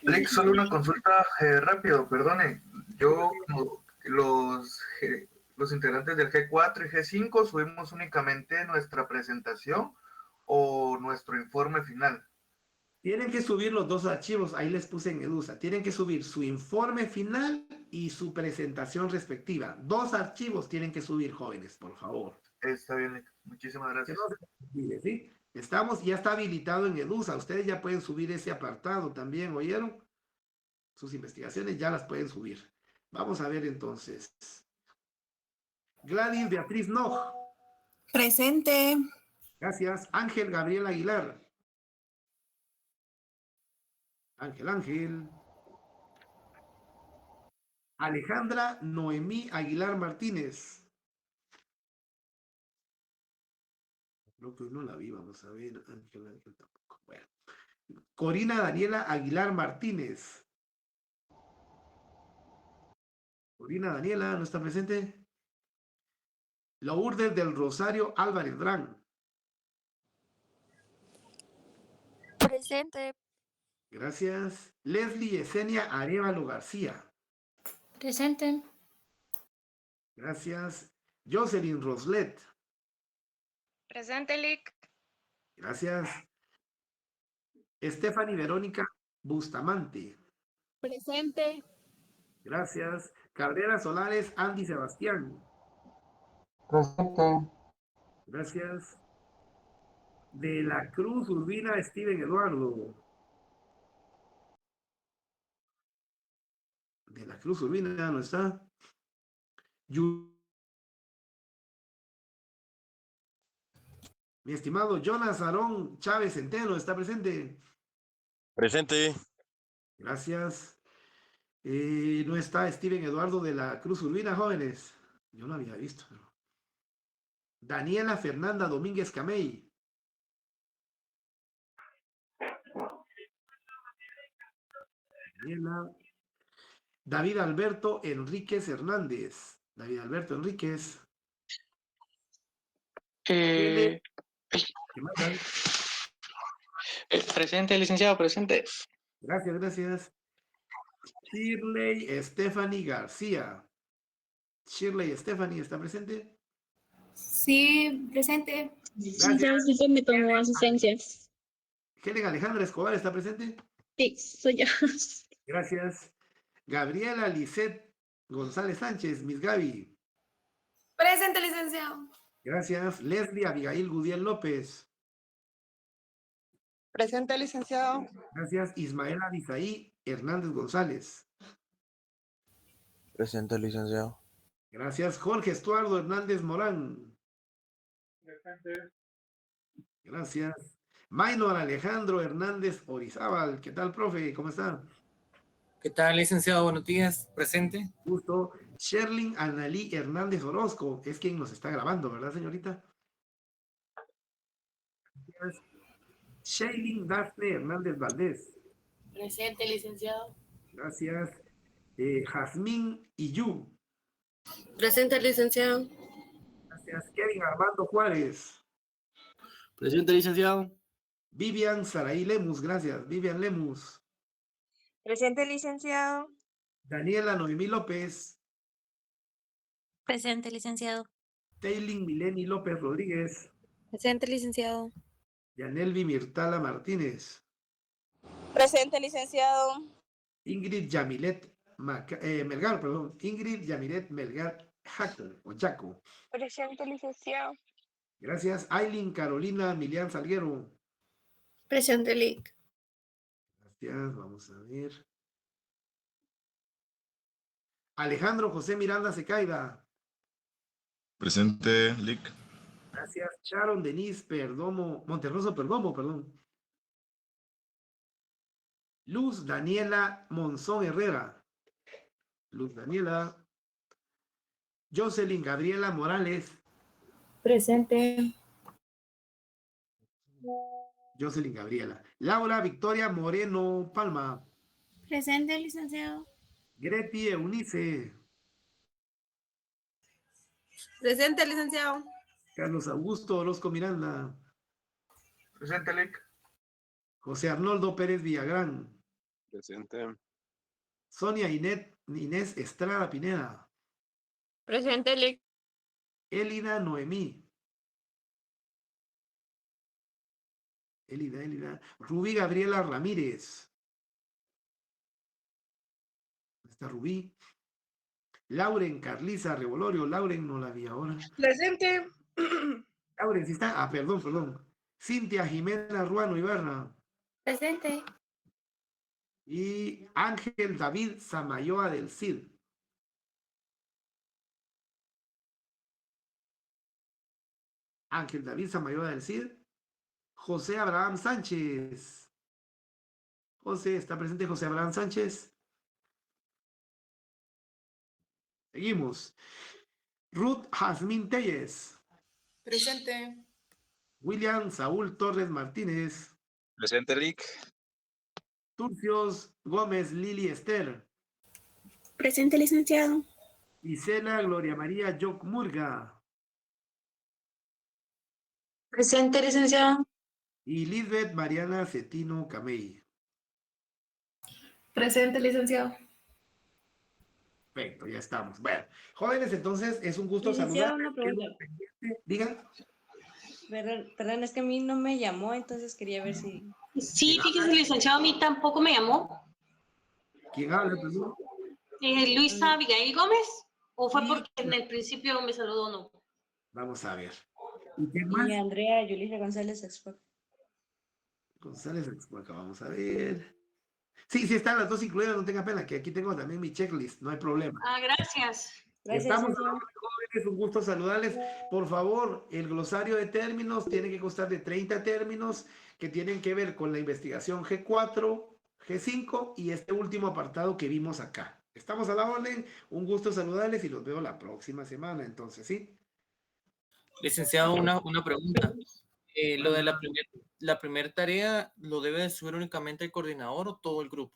Alex, solo una consulta rápido, perdone. Yo, los integrantes del G4 y G5 subimos únicamente nuestra presentación o nuestro informe final. Tienen que subir los 2 archivos, ahí les puse en Edusa. Tienen que subir su informe final y su presentación respectiva. 2 archivos tienen que subir, jóvenes, por favor. Está bien, muchísimas gracias. Que no se olvide, ¿sí? Ya está habilitado en Edusa. Ustedes ya pueden subir ese apartado también, ¿oyeron? Sus investigaciones ya las pueden subir. Vamos a ver entonces. Gladys Beatriz Noj. Presente. Gracias. Ángel Gabriel Aguilar. Ángel. Alejandra Noemí Aguilar Martínez. Creo que no la vi, vamos a ver. Ángel tampoco. Bueno. Corina Daniela Aguilar Martínez. Corina Daniela, ¿no está presente? Lourdes del Rosario Álvarez Drán. Presente. Gracias. Leslie Yesenia Arevalo García. Presente. Gracias. Jocelyn Roslet. Presente, Lic. Gracias. Stephanie Verónica Bustamante. Presente. Gracias. Cabrera Solares Andy Sebastián. Presente. Gracias. De la Cruz Urbina Steven Eduardo. De la Cruz Urbina no está. Mi estimado Jonas Aarón Chávez Centeno, ¿está presente? Presente. Gracias. No está Steven Eduardo de la Cruz Urbina, jóvenes. Yo no había visto. Daniela Fernanda Domínguez Camey. Daniela. David Alberto Enríquez Hernández. David Alberto Enríquez. ¿Qué más, David? Presente, licenciado, presente. Gracias, gracias. Shirley Stephanie García. Shirley Stephanie, ¿está presente? Sí, presente. Gracias. Sí, me tomó asistencia. Helen Alejandra Escobar, ¿está presente? Sí, soy yo. Gracias. Gabriela Lisette González Sánchez, Miss Gaby. Presente, licenciado. Gracias. Leslie Abigail Gudiel López. Presente, licenciado. Gracias. Ismaela Abisaí Hernández González. Presente, licenciado. Gracias. Jorge Estuardo Hernández Morán. Gracias. Maynor Alejandro Hernández Orizábal. ¿Qué tal, profe? ¿Cómo está? ¿Qué tal, licenciado? Buenos días. Presente. Gusto. Sherlyn Analí Hernández Orozco. Es quien nos está grabando, ¿verdad, señorita? Gracias. Shailin Daphne Hernández Valdés. Presente, licenciado. Gracias. Jazmín Iyú. Presente, licenciado. Gracias. Kevin Armando Juárez. Presente, licenciado. Vivian Saraí Lemus. Gracias. Vivian Lemus. Presente, licenciado. Daniela Noemí López. Presente, licenciado. Taylin Mileni López Rodríguez. Presente, licenciado. Yanelvi Mirtala Martínez. Presente, licenciado. Ingrid Yamilet Melgar, perdón. Ingrid Yamilet Melgar Jaco. Presente, licenciado. Gracias. Aileen Carolina Milian Salguero. Presente, Lic. Gracias. Vamos a ver. Alejandro José Miranda Secaida. Presente, Lic. Gracias. Sharon Denise Monterroso Perdomo, perdón. Luz Daniela Monzón Herrera. Luz Daniela. Jocelyn Gabriela Morales. Presente. Jocelyn Gabriela. Laura Victoria Moreno Palma. Presente, licenciado. Greti Eunice. Presente, licenciado. Carlos Augusto Orozco Miranda. Presente, Lic. José Arnoldo Pérez Villagrán. Presente. Sonia Inés Estrada Pineda. Presente, Lic. Elida Noemí. Elida. Rubí Gabriela Ramírez. Está Rubí. Lauren Carliza Revolorio. Lauren no la vi ahora. Presente. Lauren, ¿sí está? Ah, perdón. Cintia Jimena Ruano Ibarra. Presente. Y Ángel David Samayoa del Cid. Ángel David Samayoa del Cid. José Abraham Sánchez. José, ¿está presente José Abraham Sánchez? Seguimos. Ruth Jazmín Telles. Presente. William Saúl Torres Martínez. Presente, Lic. Turcios Gómez Lili Esther. Presente, licenciado. Isela Gloria María Yoc Murga. Presente, licenciado. Y Lisbeth Mariana Cetino Camey. Presente, licenciado. Perfecto, ya estamos. Bueno, jóvenes, entonces es un gusto Licenciado, saludar. una pregunta. Digan. Perdón, es que a mí no me llamó, entonces quería ver si... Sí, fíjese, licenciado, a mí tampoco me llamó. ¿Quién habla, perdón? Luisa Abigail Gómez, ¿o fue porque en el principio me saludó no? Vamos a ver. ¿Y quién más? Y Andrea Yulisa González Expo. González Expueca, vamos a ver. Sí, sí están las dos incluidas, no tenga pena, que aquí tengo también mi checklist, no hay problema. Ah, gracias. Gracias, Estamos licenciado. jóvenes, un gusto saludarles. Por favor, el glosario de términos tiene que constar de 30 términos que tienen que ver con la investigación G4, G5 y este último apartado que vimos acá. Estamos a la orden, un gusto saludarles y los veo la próxima semana, entonces, ¿sí? Licenciado, una pregunta. Lo de la primera tarea, ¿lo debe de subir únicamente el coordinador o todo el grupo?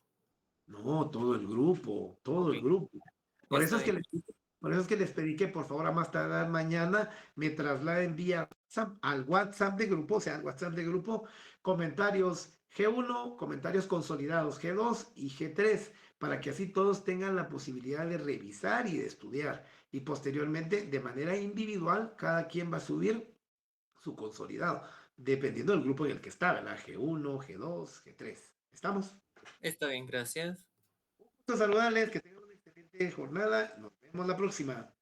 No, todo el grupo, todo el grupo. Por eso es que les pedí que por favor a más tardar mañana me trasladen vía WhatsApp al WhatsApp de grupo, o sea, al WhatsApp de grupo, comentarios G1, comentarios consolidados G2 y G3, para que así todos tengan la posibilidad de revisar y de estudiar. Y posteriormente, de manera individual, cada quien va a subir su consolidado, dependiendo del grupo en el que está, ¿verdad? G1, G2, G3. ¿Estamos? Está bien, gracias. Gusto saludarles, que tengan una excelente jornada. Nos vemos la próxima.